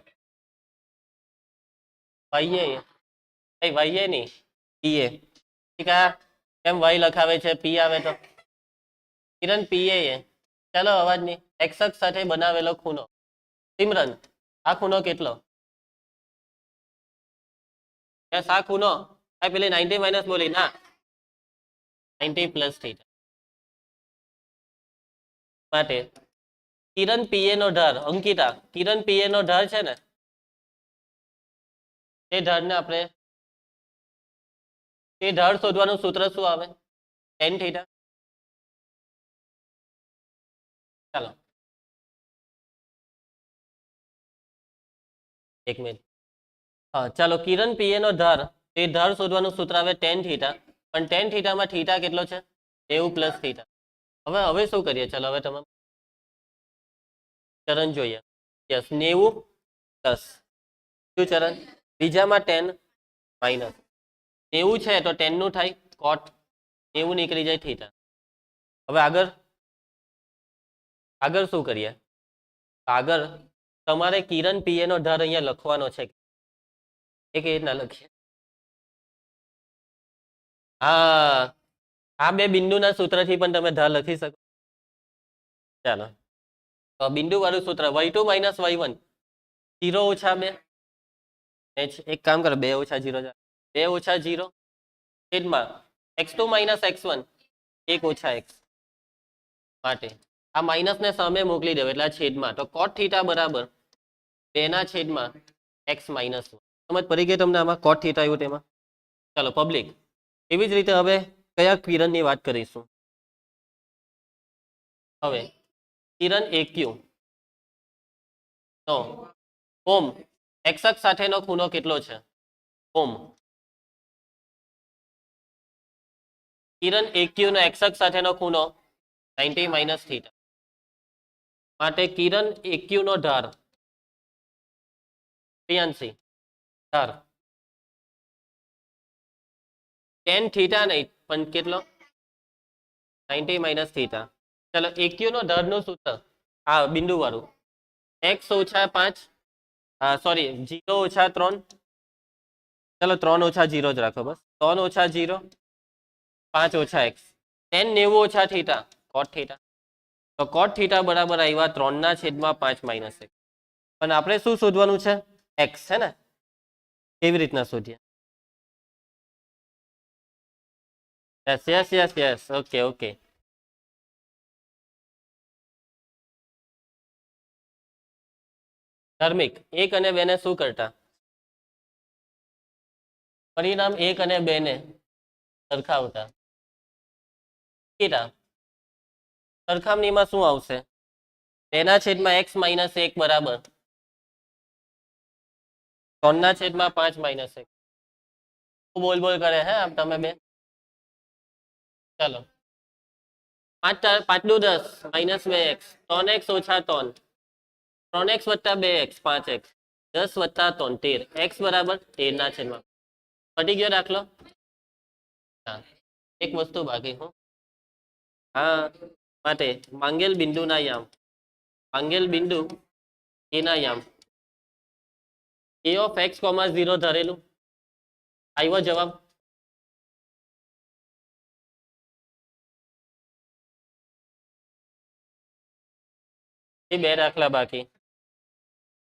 Speaker 1: વાઈએ વાઈએ નહીં પીએ ઠીક આ કેમ વાય લખાવે છે પી આવે તો કિરણ પીએ ચાલો અવાજ નહીં એક્સ અક્ષ સાથે બનાવેલો ખૂણો સિમરન આ ખૂણો કેટલો યસ આ ખૂણો આ પેલી 90 માઇનસ બોલી ના 90 પ્લસ થીટા માટે કિરણ પીએ નો ઢાળ અંકિતા કિરણ પીએ નો ઢાળ છે ને તે ઢાળને આપણે તે ઢાળ શોધવાનું સૂત્ર શું આવે tan થીટા ચાલો એક મિનિટ હા ચાલો કિરણ પીએ નો ઢાળ તે ઢાળ શોધવાનું સૂત્ર આવે tan થીટા પણ tan થીટામાં થીટા કેટલો છે 90 પ્લસ થીટા હવે હવે શું કરીએ ચાલો હવે તમે ચરણ જોઈએ યસ 90 પ્લસ શું ચરણ બીજામાં 10 માઇનસ 90 છે તો 10 નું થાય કોટ 90 નીકળી જાય થીટા હવે આગળ આગળ શું કરીએ આગળ તમારે કિરણ પીએ નો ઢાળ અહીંયા લખવાનો છે એ કેવી રીતના લખીએ હા આ બે બિંદુના સૂત્રથી પણ તમે ઢાળ લખી શકો ચાલો તો બિંદુ વાળું સૂત્ર y2 માઇનસ y1 0 ઓછા 2 એક કામ કરો 2 ઓછા 0 2 ઓછા 0 છેદમાં x2 માઇનસ x1 1 ઓછા x માટે આ માઇનસ ને સામે મોકલી દેવો એટલે છેદમાં તો cot થીટા બરાબર 2 ના છેદમાં x માઇનસ 1 સમજ પડી ગઈ તમને આમાં cot થીટા આવ્યું તેમાં ચાલો પબ્લિક એવી જ રીતે હવે કયા કિરણની વાત કરીશું હવે કિરણ એક્યુ નો ઓમ x અક્ષ સાથેનો ખૂણો કેટલો છે ઓમ કિરણ એક્યુ નો x અક્ષ સાથેનો ખૂણો 90 માઇનસ થીટા માટે કિરણ એક્યુ નો ઢાળ પ્રિયાંશી ઢાળ tan થીટા નહીં પણ કેટલો 90 માઇનસ થીટા ચલો એક્યુ નો ઢાળ નું સૂત્ર હા બિંદુ વાળું x ઓછા 5 સોરી 0 ઓછા 3 ચલો 3 ઓછા 0 જ રાખો બસ 3 ઓછા 0 5 ઓછા x tan 90 ઓછા થીટા cot થીટા તો cot થીટા બરાબર આવ્યા 3 ના છેદમાં 5 માઇનસ 1 પણ આપણે શું શોધવાનું છે x છે ને કેવી રીતના શોધીએ yes yes yes yes okay okay ધાર્મિક 1 અને 2 ને શું કરતા પરિણામ 1 અને 2 ને સરખાવતા સરખામણીમાં શું આવશે તેના છેદમાં x માઇનસ 1 બરાબર 3 ના છેદમાં 5 માઇનસ 1 બોલ બોલ કરે હે આમ તમે બે ચાલો 5 5 દુ 10 માઇનસ 2x 3x ઓછા 3 3x વત્તા 2x 5x 10 વત્તા 3 13 x બરાબર 13 ના છેદમાં પટી ગયો દાખલો હા એક વસ્તુ બાકી હું હા માટે માંગેલ બિંદુના યામ માંગેલ બિંદુ એના યામ a of x, 0 ધરેલું આવ્યો જવાબ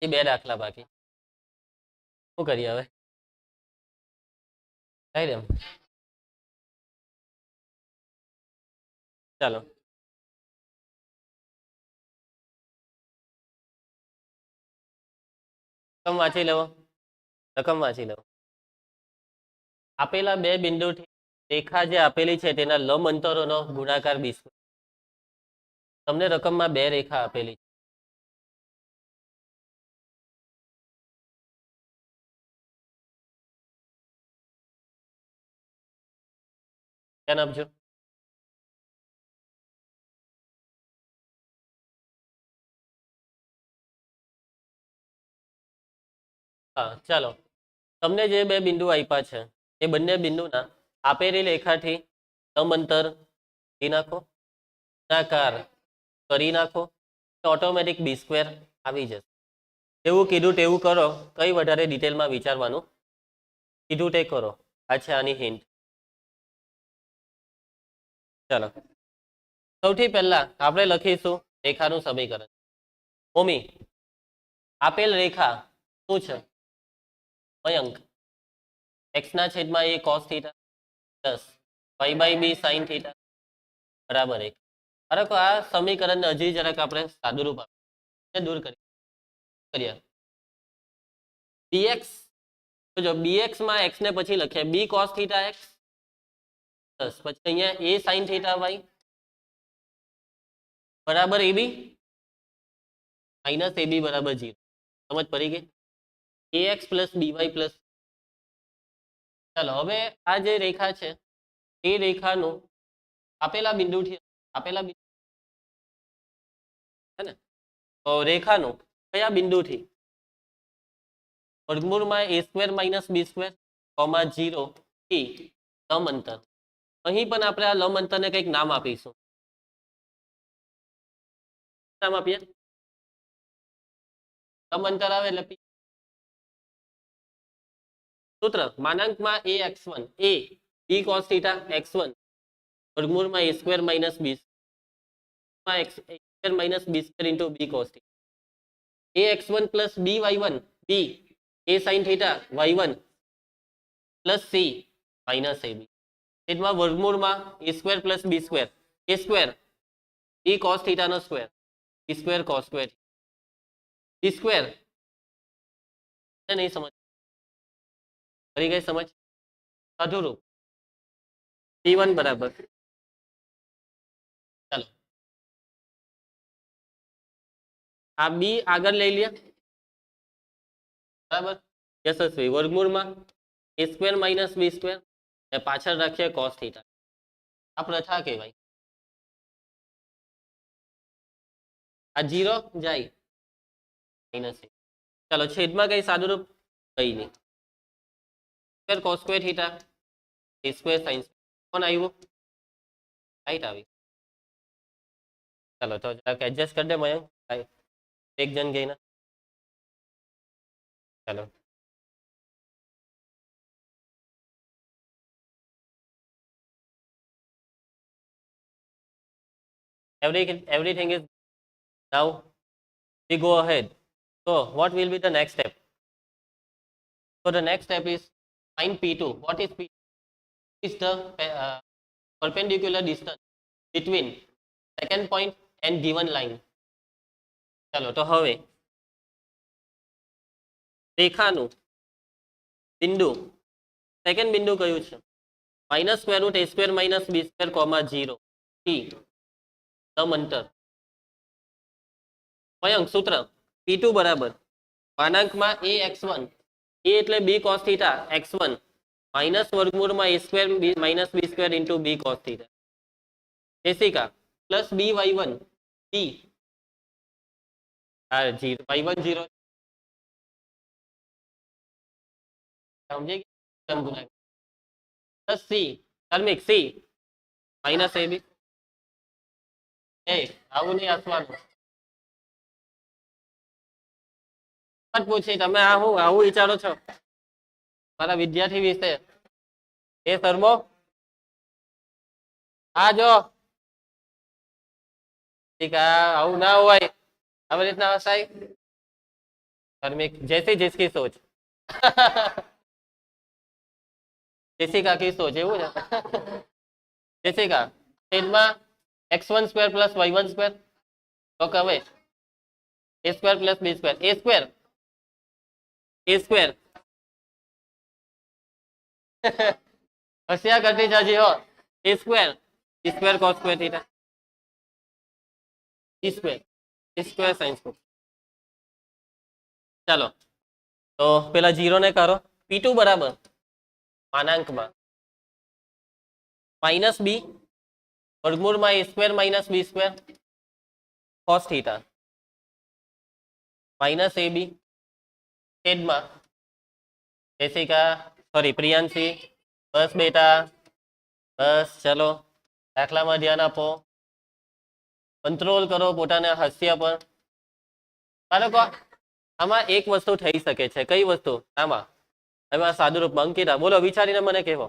Speaker 1: એ બે દાખલા બાકી શું કરીએ હવે થઈ રેમ ચાલો રકમ વાંચી લેવો આપેલા બે બિંદુથી રેખા જે આપેલી છે તેના લંબ અંતરોનો ગુણાકાર 20 તમને રકમમાં બે રેખા આપેલી છે ધ્યાન આપજો હા ચાલો, તમને જે બે બિંદુ આપ્યા છે એ બંને બિંદુના આપેલી રેખાથી સમાંતર કરી નાખો, ગુણાકાર કરી નાખો, ઓટોમેટિક બી સ્ક્વેર આવી જશે. જેવું કીધું તેવું કરો, કઈ વધારે ડિટેલમાં વિચારવાનું કીધું તે કરો. આ છે આની હિન્ટ. ચાલો, સૌથી પહેલા આપણે લખીશું રેખાનું સમીકરણ. ઓમી, આપેલ રેખા શું છે? મયંક, એક્સ ના છેદમાં a cos theta plus y by b sine theta બરાબર 1. બરાબર, આ સમીકરણને હજી જરાક આપણે સાદુરૂપ આપીને દૂર કરીએ. dx, તો જો bx માં x ને પછી લખીએ b cos theta x plus પછી અહીંયા a sin થીટા y બરાબર ab માઇનસ ab બરાબર 0. સમજ પડી ગઈ? ax plus by plus. ચાલો, હવે આ જે રેખા છે એ રેખાનું આપેલા બિંદુથી હે ને, તો રેખાનું કયા બિંદુથી વર્ગમૂળમાં a square minus b square comma 0 થી લંબ અંતર. અહીં પણ આપણે આ લંબ અંતરને કંઈક નામ આપીશું. નામ આપીએ, લંબ અંતર આવે એટલે સૂત્ર માનાંકમાં a x1 a b cos theta x1 વર્ગમૂળમાં a square minus b square minus b square into b cos theta. a x1 plus b y1 b a sin theta y1 plus c minus ab છેદમાં વર્ગમૂળમાં a square plus b square a square b cos theta નો square b square cos square b square. નહીં સમજ કરી ગઈ સમજ? સાદુરૂપ c1 બરાબર. ચાલો, આ b આગળ લઈ લે બરાબર, યશસ્વી વર્ગમૂળમાં a square minus b square અને પાછળ રાખીએ cos થીટા. આ પ્રથા કહેવાય. આ 0 જાય માઇનસ. ચાલો, છેદમાં કઈ સાદુરૂપ? કઈ નહીં. Square cos square theta a square sin કોણ આવ્યું? રાઈટ આવી. ચાલો, તો જરાક એડજસ્ટ કરી દે મયંક, એક જણ ગઈને. ચાલો, everything is now we go ahead. So what will be the next step? So the next step is find p2. What is p2? Is the perpendicular distance between second point and given line. ચાલો, તો હવે રેખાનું બિંદુ સેકન્ડ બિંદુ કયું છે? Minus square root a square minus b square comma 0 થી લંબ અંતર. મયંક, સૂત્ર p2 બરાબર માનાંકમાં a x1 a એટલે b cos theta x1 minus વર્ગમૂળમાં a square minus b square into b cos theta Jessica plus b y1 b આ 0 y1 0 સમજી ગયા, plus c karmic c minus ab. એ આવું નહીં હસવાનું. પૂછી તમે આ હું આવું વિચારો છો મારા વિદ્યાર્થી વિશે? એ શર્મો, આ જો આવું ના હોય, આવી રીતના હસાય. કાર્મિક, જૈસી जिसकी सोच જેસિકા કી સોચ એવું છે. જેસિકા છેદમાં x1 square plus y1 square તો હવે a square plus b square a square હસ્યા કરતી જાજી હો. a square b square cos square theta b square sin square. ચાલો, તો પેલા 0 ને કરો. p2 બરાબર માનાંકમાં માઇનસ b વર્ગમૂળમાં a square minus b square cos theta minus ab છેદમાં જેસિકા સોરી પ્રિયાંશી બસ બેટા બસ ચલો દાખલામાં ધ્યાન આપો કંટ્રોલ કરો પોતાના હાસ્ય પર બાળકો આમાં એક વસ્તુ થઈ શકે છે કઈ વસ્તુ આમાં એમાં સાદુરૂપ અંકિતા બોલો વિચારીને મને કહેવો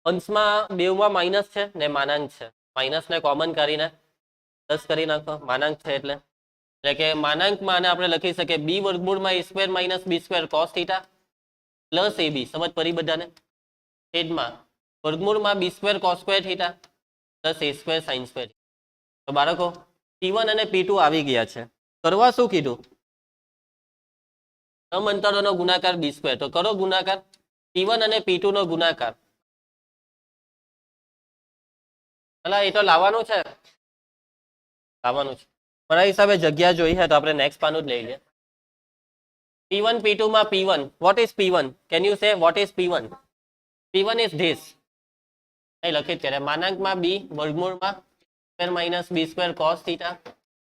Speaker 1: અંશમાં બેવમાં માઇનસ છે ને માનાંક છે માઇનસ ને કોમન કરીને 10 કરી નાખો માનાંક છે એટલે કે માનાંકમાં આને આપણે લખી શકીએ બી વર્ગમૂળમાં a square minus b square cos theta plus ab સમજ પડી બધાને છેદમાં વર્ગમૂળમાં b square cos square theta plus a square sine square તો બાળકો P1 અને P2 આવી ગયા છે કરવા શું કીધું સમઅંતરોનો ગુણાકાર બી સ્ક્વેર તો કરો ગુણાકાર P1 અને P2 નો ગુણાકાર અલા એ તો લાવવાનું છે મારા હિસાબે જગ્યા જોઈ છે તો આપણે નેક્સ્ટ પાનું જ લઈ લઈએ P1 P2 માં P1 what is P1 can you say what is P1 P1 is this અહીં લખી જ કરે માનાંકમાં b વર્ગમૂળમાં square minus b square cos theta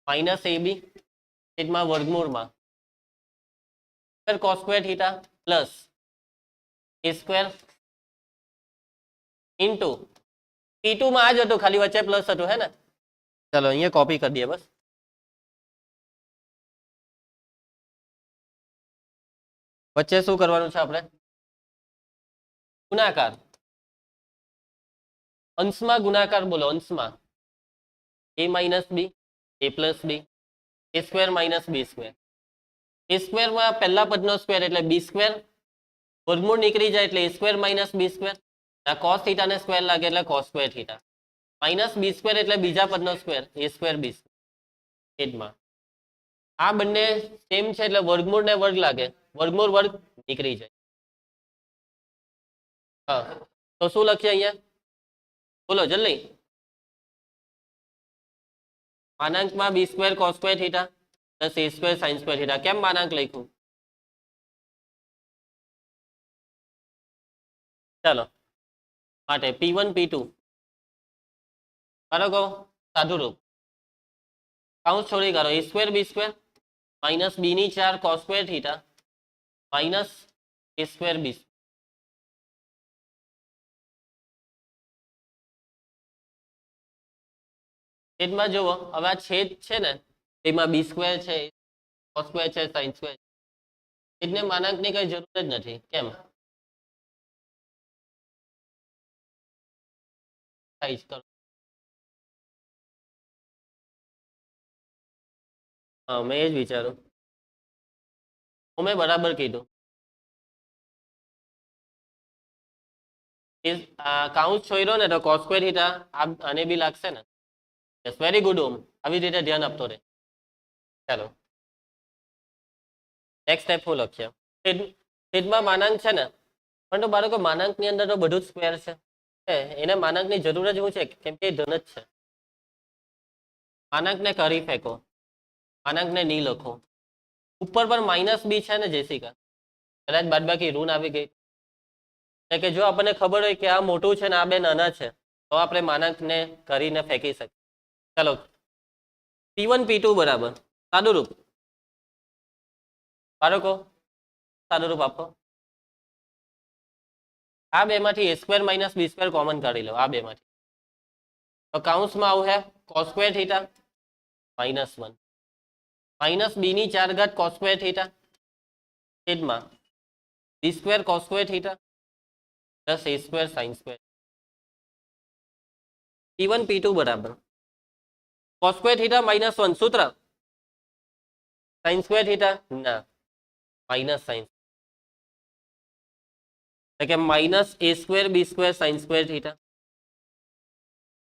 Speaker 1: minus ab છેદમાં વર્ગમૂળમાં square cos square theta plus a square into P2 માં આ જ હતું ખાલી વચ્ચે પ્લસ હતું હે ને ચલો અહીંયા કોપી કરી દઈએ બસ વચ્ચે શું કરવાનું છે આપણે ગુણાકાર અંશમાં ગુણાકાર બોલો અંશમાં a minus b a plus b a square minus b square a સ્ક્વેરમાં પહેલા પદનો સ્ક્વેર એટલે બી સ્ક્વેર વર્ગમૂળ નીકળી જાય એટલે a square minus b square આ કોસ થીટા ને સ્ક્વેર લાગે એટલે cos square theta minus b square એટલે બીજા પદનો square a square b square છેદમાં આ બંને સેમ છે એટલે વર્ગમૂળ ને વર્ગ લાગે વર્ગમૂળ વર્ગ નીકળી જાય હા તો શું લખીએ અહીંયા બોલો જલ્દી માનાંકમાં b square cos square theta plus a square sine square theta કેમ માનાંક લખ્યું ચાલો માટે P1 P2 બરાબર સાદુરૂપ કાઉન્સ છોડી કરો a square b square minus b ની 4 cos square theta minus a square b છેદમાં જુઓ હવે આ છેદ છે ને તેમાં બી સ્ક્વેર છે કોસ સ્ક્વેર છે સાઇન સ્ક્વેર છેદને માનાંકની કઈ જરૂર જ નથી કેમ સાઈઝ કરો હા મેં એ જ વિચારું મેં બરાબર કીધું કાઉન્સ છોડ્યો ને તો કોસ સ્ક્વેર થીટા આને બી લાગશે ને યસ વેરી ગુડ ઓમ આવી રીતે ધ્યાન આપતો રહે ચાલો નેક્સ્ટ સ્ટેપ હું લખ્યા છેદમાં માનાંક છે ને પણ તો બાળકો માનાંકની અંદર તો બધું જ સ્ક્વેર છે એને માનાંકની જરૂર જ શું છે કેમ કે ધન જ છે માનાંકને કરી ફેંકો માનાંકને નહીં લખો ઉપર પર માઇનસ બી છે ને જેસિકા કદાચ બાદબાકી ઋણ આવી ગઈ એટલે કે જો આપણને ખબર હોય કે આ મોટું છે ને આ બે નાના છે તો આપણે માનાંકને કરીને ફેંકી શકીએ ચાલો P1 P2 બરાબર સાદુરૂપ બાળકો સાદુરૂપ આપો આ બે માંથી a square minus b square common કાઢી લો આ બે માંથી તો કાઉન્સમાં આવું હે cos square theta minus 1 minus b ની 4 ઘાત કોસ સ્ક્વેર થીટા છેદમાં b square cos square theta plus a square sine square P1 P2 બરાબર કોસ સ્ક્વેર થીટા માઇનસ 1 સૂત્ર સાઇન સ્ક્વેર થીટા ના માઇનસ સાઇન એટલે કે minus a square b square sine square theta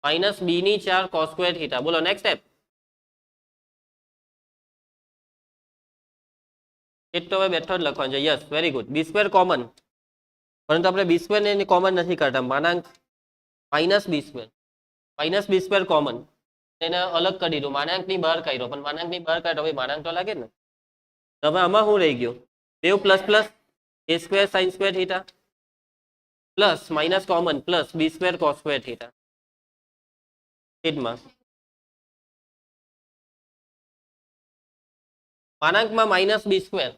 Speaker 1: minus b ની 4 કોસ સ્ક્વેર થીટા બોલો નેક્સ્ટ સ્ટેપ એક તો હવે બેઠો જ લખવાનું છે યસ વેરી ગુડ બી સ્ક્વેર કોમન પરંતુ આપણે બી સ્ક્વેર ને કોમન નથી કરતા માનાંક માઇનસ બી સ્ક્વેર કોમન તેને અલગ કરી દીધું માનાંકની બહાર કાઢ્યો પણ માનાંકની બહાર કાઢો હવે માનાંક તો લાગે ને હવે આમાં શું રહી ગયું બેવ plus plus a square sine square theta plus minus common plus b square cos square theta છેદમાં માનાંકમાં માઇનસ બી સ્ક્વેર,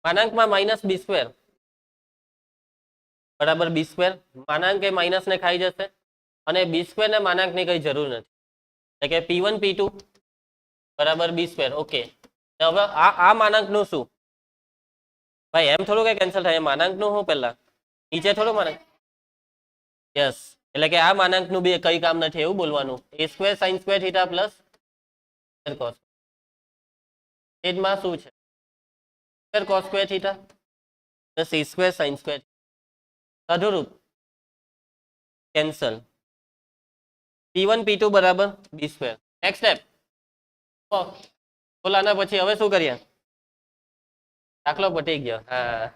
Speaker 1: માનાંકમાં માઇનસ બી સ્ક્વેર બરાબર બી સ્ક્વેર, માનાંક એ માઇનસ ને ખાઈ જશે અને બી સ્ક્વેર ને માનાંક ની કઈ જરૂર નથી, એટલે કે P1 P2 બરાબર બી સ્ક્વેર. ઓકે, હવે આ માનાંક નું શું ભાઈ? એમ થોડું કઈ કેન્સલ થાય, માનાંક નું શું પહેલા નીચે થોડું માનાંક? યસ, એટલે કે આ માનાંક નું બી કઈ કામ નથી એવું બોલવાનું. a square sin square theta plus cos છેદમાં શું છે square cos square theta plus a square sin square, સાદુરૂપ કેન્સલ. P1 P2 બરાબર બી સ્ક્વેર. નેક્સ્ટ સ્ટેપ બોલ, આના પછી હવે શું કરીએ? દાખલો પટી ગયો. હા,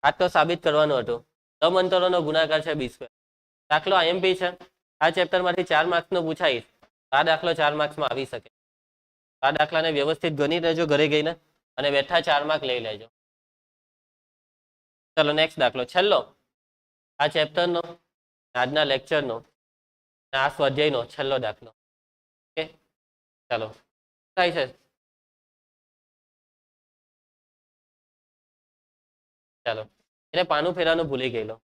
Speaker 1: આ તો સાબિત કરવાનું હતું. સમઅંતરોનો ગુણાકાર છે બી સ્ક્વેર. દાખલો આઈએમપી છે, આ ચેપ્ટર માંથી 4 માર્ક્સ નો પૂછાય. આ દાખલો 4 માર્ક્સ માં આવી શકે. આ દાખલાને વ્યવસ્થિત ગણી લેજો ઘરે ગઈને અને બેઠા 4 માર્ક લઈ લેજો. ચલો નેક્સ્ટ દાખલો, છેલ્લો આ ચેપ્ટરનો, આજના લેક્ચરનો, આ સ્વાધ્યાયનો છેલ્લો દાખલો. ઓકે, ચાલો થાય છે. ચાલો, એને પાનું ફેરવાનું ભૂલી ગયેલો.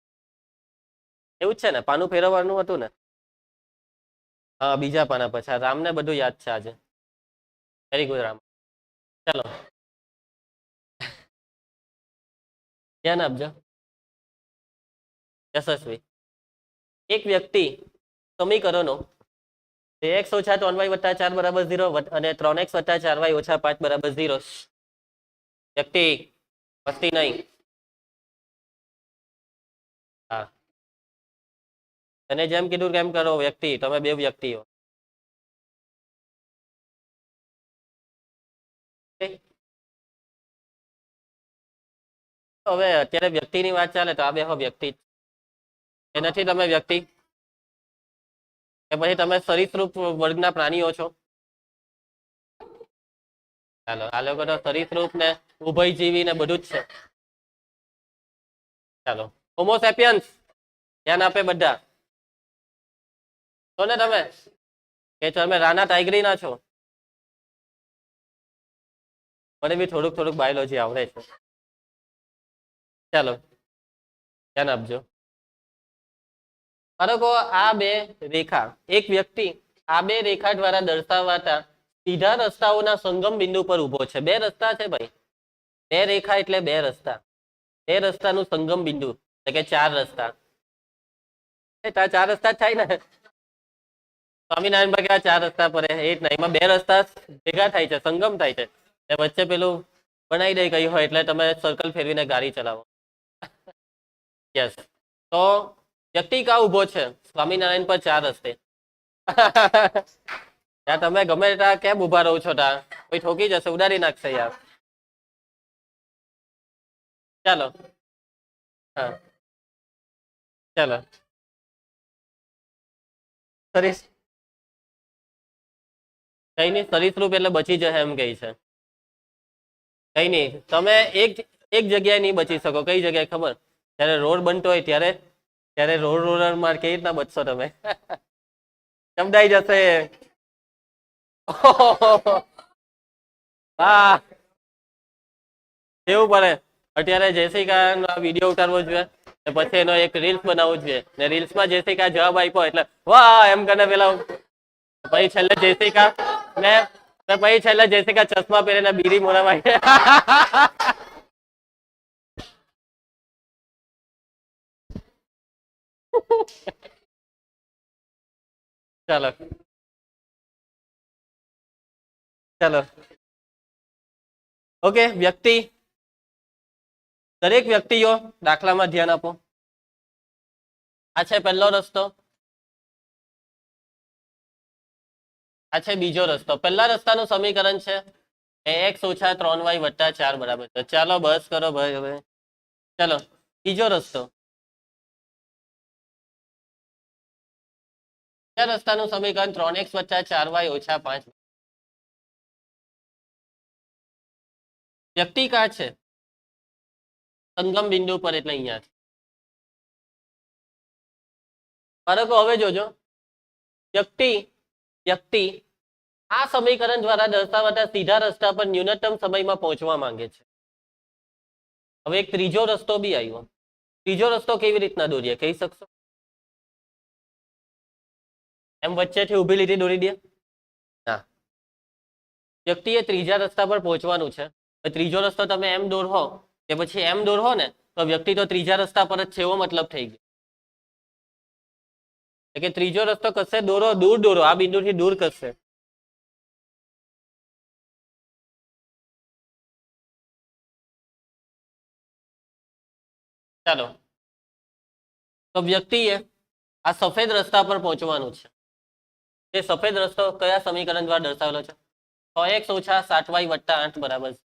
Speaker 1: એવું જ છે ને, પાનું ફેરવવાનું હતું ને? હા, બીજા પાના પછી. રામને બધું યાદ છે આજે. Very good Ram. ચાલો ધ્યાન આપજો. યશસ્વી, એક વ્યક્તિ સમીકરણો x ઓછા 3y વત્તા 4 બરાબર 0 અને 3x વત્તા 4y ઓછા 5 બરાબર 0. વ્યક્તિ મસ્તી નહીં. હા, અને જેમ કીધું કેમ કરો વ્યક્તિ, તમે બે વ્યક્તિઓ. હવે અત્યારે વ્યક્તિની વાત ચાલે તો આ બે વ્યક્તિ એ નથી. તમે વ્યક્તિ કે પછી તમે સરીસૃપ વર્ગના પ્રાણીઓ છો? ચાલો, આ લોકો તો સરીસૃપ ને ઉભયજીવી ને બધું જ છે. ચાલો, હોમોસેપિયન્સ ધ્યાન આપે બધા. છો ને તમે કે તમે રાના ટાઈગરી ના છો? મને બી થોડુંક થોડુંક બાયોલોજી આવડે છે. ચાલો ધ્યાન આપજો. બાળકો, આ બે રેખા, એક વ્યક્તિ આ બે રેખા દ્વારા દર્શાવાતા સીધા રસ્તાઓના સંગમ બિંદુ પર ઉભો છે. બે રસ્તા છે ભાઈ, બે રેખા એટલે બે રસ્તા. બે રસ્તાનું સંગમ બિંદુ એટલે કે 4 રસ્તા. 4 રસ્તા થાય ને સ્વામિનારાયણ ભાઈ, આ 4 રસ્તા પર એ જ નહીં, એમાં બે રસ્તા ભેગા થાય છે, સંગમ થાય છે. વચ્ચે પેલું બનાવી દે કઈ હોય એટલે તમે સર્કલ ફેરવીને ગાડી ચલાવો. યસ, તો વ્યક્તિ કા ઉભો છે સ્વામિનારાયણ પર 4 રસ્તે. ત્યાં તમે ગમે ત્યાં કેમ ઉભા રહો છો? ત્યાં કોઈ ઠોકી જશે, ઉડાડી નાખશે યાર. ચાલો, હા ચાલો, સરીસ કઈ નઈ, સરીસૃપ એટલે બચી જશે એમ કહે છે. કઈ નઈ, તમે એક એક જગ્યાએ નહીં બચી શકો. કઈ જગ્યાએ ખબર? જયારે રોડ બનતો હોય ત્યારે, ત્યારે રોડ રોલર માં કેવી રીતના બચશો તમે? સમજાઈ જશે. હા, એવું પડે. અત્યારે જેસિકા નો વિડીયો ઉતારવો જોઈએ, પછી એનો એક રીલ્સ બનાવવો જોઈએ, ને રીલ્સ માં જેસિકા જવાબ આપ્યો એટલે વાહ એમ કરીને પેલા, પછી છેલ્લે જેસિકા ને પછી છેલ્લે જેસિકા ચશ્મા પહેરીને બીડી મોઢામાં. ચાલો ચાલો, ઓકે. વ્યક્તિ, દરેક વ્યક્તિઓ દાખલામાં ધ્યાન આપો. આ છે પહેલો રસ્તો, આ છે બીજો રસ્તો. પહેલા રસ્તાનું સમીકરણ છે x ઓછા 3y વત્તા 4 બરાબર છે. ચાલો બસ કરો ભાઈ હવે. ચાલો બીજો રસ્તો, બીજા રસ્તાનું સમીકરણ 3x વત્તા 4y ઓછા 5. વ્યક્તિ કા છે સંગમ બિંદુ પર, એટલે અહીંયા છે. બાળકો હવે જોજો, વ્યક્તિ વ્યક્તિ આ સમીકરણ દ્વારા દર્શાવાતા સીધા રસ્તા પર ન્યૂનતમ સમયમાં પહોંચવા માંગે છે. હવે એક ત્રીજો રસ્તો બી આવ્યો. ત્રીજો રસ્તો કેવી રીતના દોરીએ કહી શકશો? એમ વચ્ચેથી ઊભી લીટી દોરી દે. ના, વ્યક્તિએ ત્રીજા રસ્તા પર પહોંચવાનું છે. ત્રીજો રસ્તો તમે એમ દોરહો કે પછી એમ દોરહો ને તો વ્યક્તિ તો ત્રીજા રસ્તા પર જ છે એવો મતલબ થઈ ગયો. કે ત્રીજો રસ્તો કશે દોરો, દૂર દોરો, આ બિંદુથી દૂર કશે. ચાલો, તો વ્યક્તિએ આ સફેદ રસ્તા પર પહોંચવાનું છે. તે સફેદ રસ્તો કયા સમીકરણ દ્વારા દર્શાવેલો છે? 6x - 7y + 8 બરાબર છે.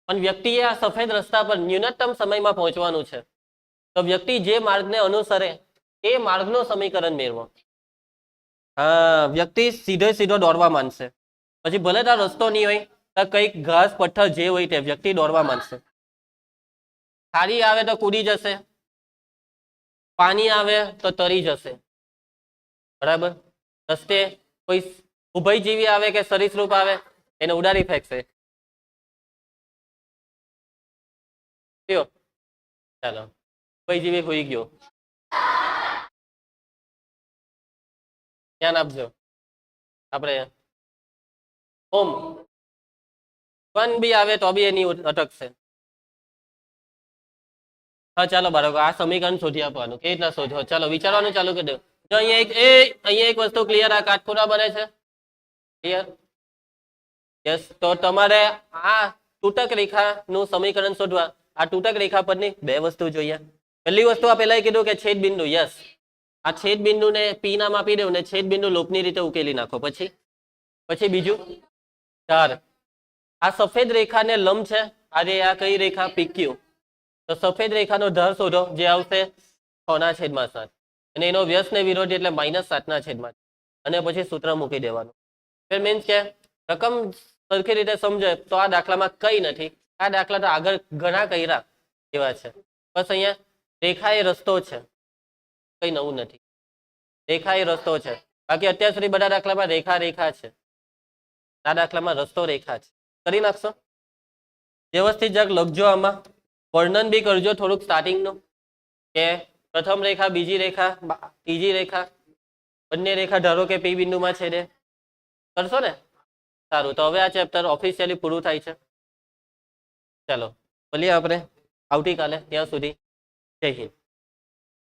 Speaker 1: પણ વ્યક્તિએ આ સફેદ રસ્તા પર ન્યૂનતમ સમયમાં પહોંચવાનું છે. તો વ્યક્તિ જે માર્ગને અનુસરે એ માર્ગનું સમીકરણ મેળવો. હા, વ્યક્તિ સીધો દોડવા માંડશે. પછી ભલે તાર રસ્તો નહીં હોય તો કંઈક ઘાસ પથ્થર જે હોય તે વ્યક્તિ દોડવા માંડશે. ખારી આવે તો કૂદી જશે, પાણી આવે તો તરી જશે. બરાબર. રસ્તે કોઈ ઉભય જીવી આવે કે સરીસૃપ આવે એને ઉડાડી ફેંકશે. ચાલો, ઉભય જીવી હોઈ ગયો, ધ્યાન આપજો. આપણે ઓમ વન બી આવે તો બી એની અટકશે. હા ચાલો બાળકો, આ સમીકરણ શોધી આપવાનું. કેવી રીતના શોધો? ચાલો વિચારવાનું ચાલુ કરી દો. જો અહીંયા એક વસ્તુ ક્લિયર, આ કાટખૂણા બને છે. ક્લિયર? યસ. તો તમારે આ તૂટક રેખાનું સમીકરણ શોધવા આ તૂટક રેખા પરની બે વસ્તુ જોઈએ. પહેલી વસ્તુ આ પહેલા કીધું કે છેદ બિંદુ. યસ, આ છેદ બિંદુને પી નામ આપી દઉં ને છેદ બિંદુ લોપની રીતે ઉકેલી નાખો. પછી બીજું ધાર. આ સફેદ રેખાને લંબ છે. આજે આ કઈ રેખા? પીક્યુ. તો સફેદ રેખાનો ધાર શોધો જે આવશે 6/7 અને એનો વ્યસ્ત ને વિરોધી એટલે -7/7 અને પછી સૂત્ર મૂકી દેવાનું. મીન્સ કે રકમ સરખી રીતે સમજે તો આ દાખલામાં કઈ નથી. આ દાખલા તો આગળ ઘણા કર્યા એવા છે. બસ અહીંયા રેખા એ રસ્તો છે, કઈ નવું નથી. રેખા એ રસ્તો છે. બાકી અત્યાર સુધી બધા દાખલામાં રેખા છે. આ દાખલામાં રસ્તો રેખા છે. કરી નાખશો વ્યવસ્થિત. જગ લખજો, આમાં વર્ણન બી કરજો થોડુંક સ્ટાર્ટિંગનું, કે પ્રથમ રેખા, બીજી રેખા, ત્રીજી રેખા, બંને રેખા ધારો કે પી બિંદુમાં છેદે. કરશો ને? સારું. તો હવે આ ચેપ્ટર ઓફિશિયલી પૂરું થાય છે. ચાલો મળીએ આપણે આવતીકાલે. ત્યાં સુધી જય હિન્દ.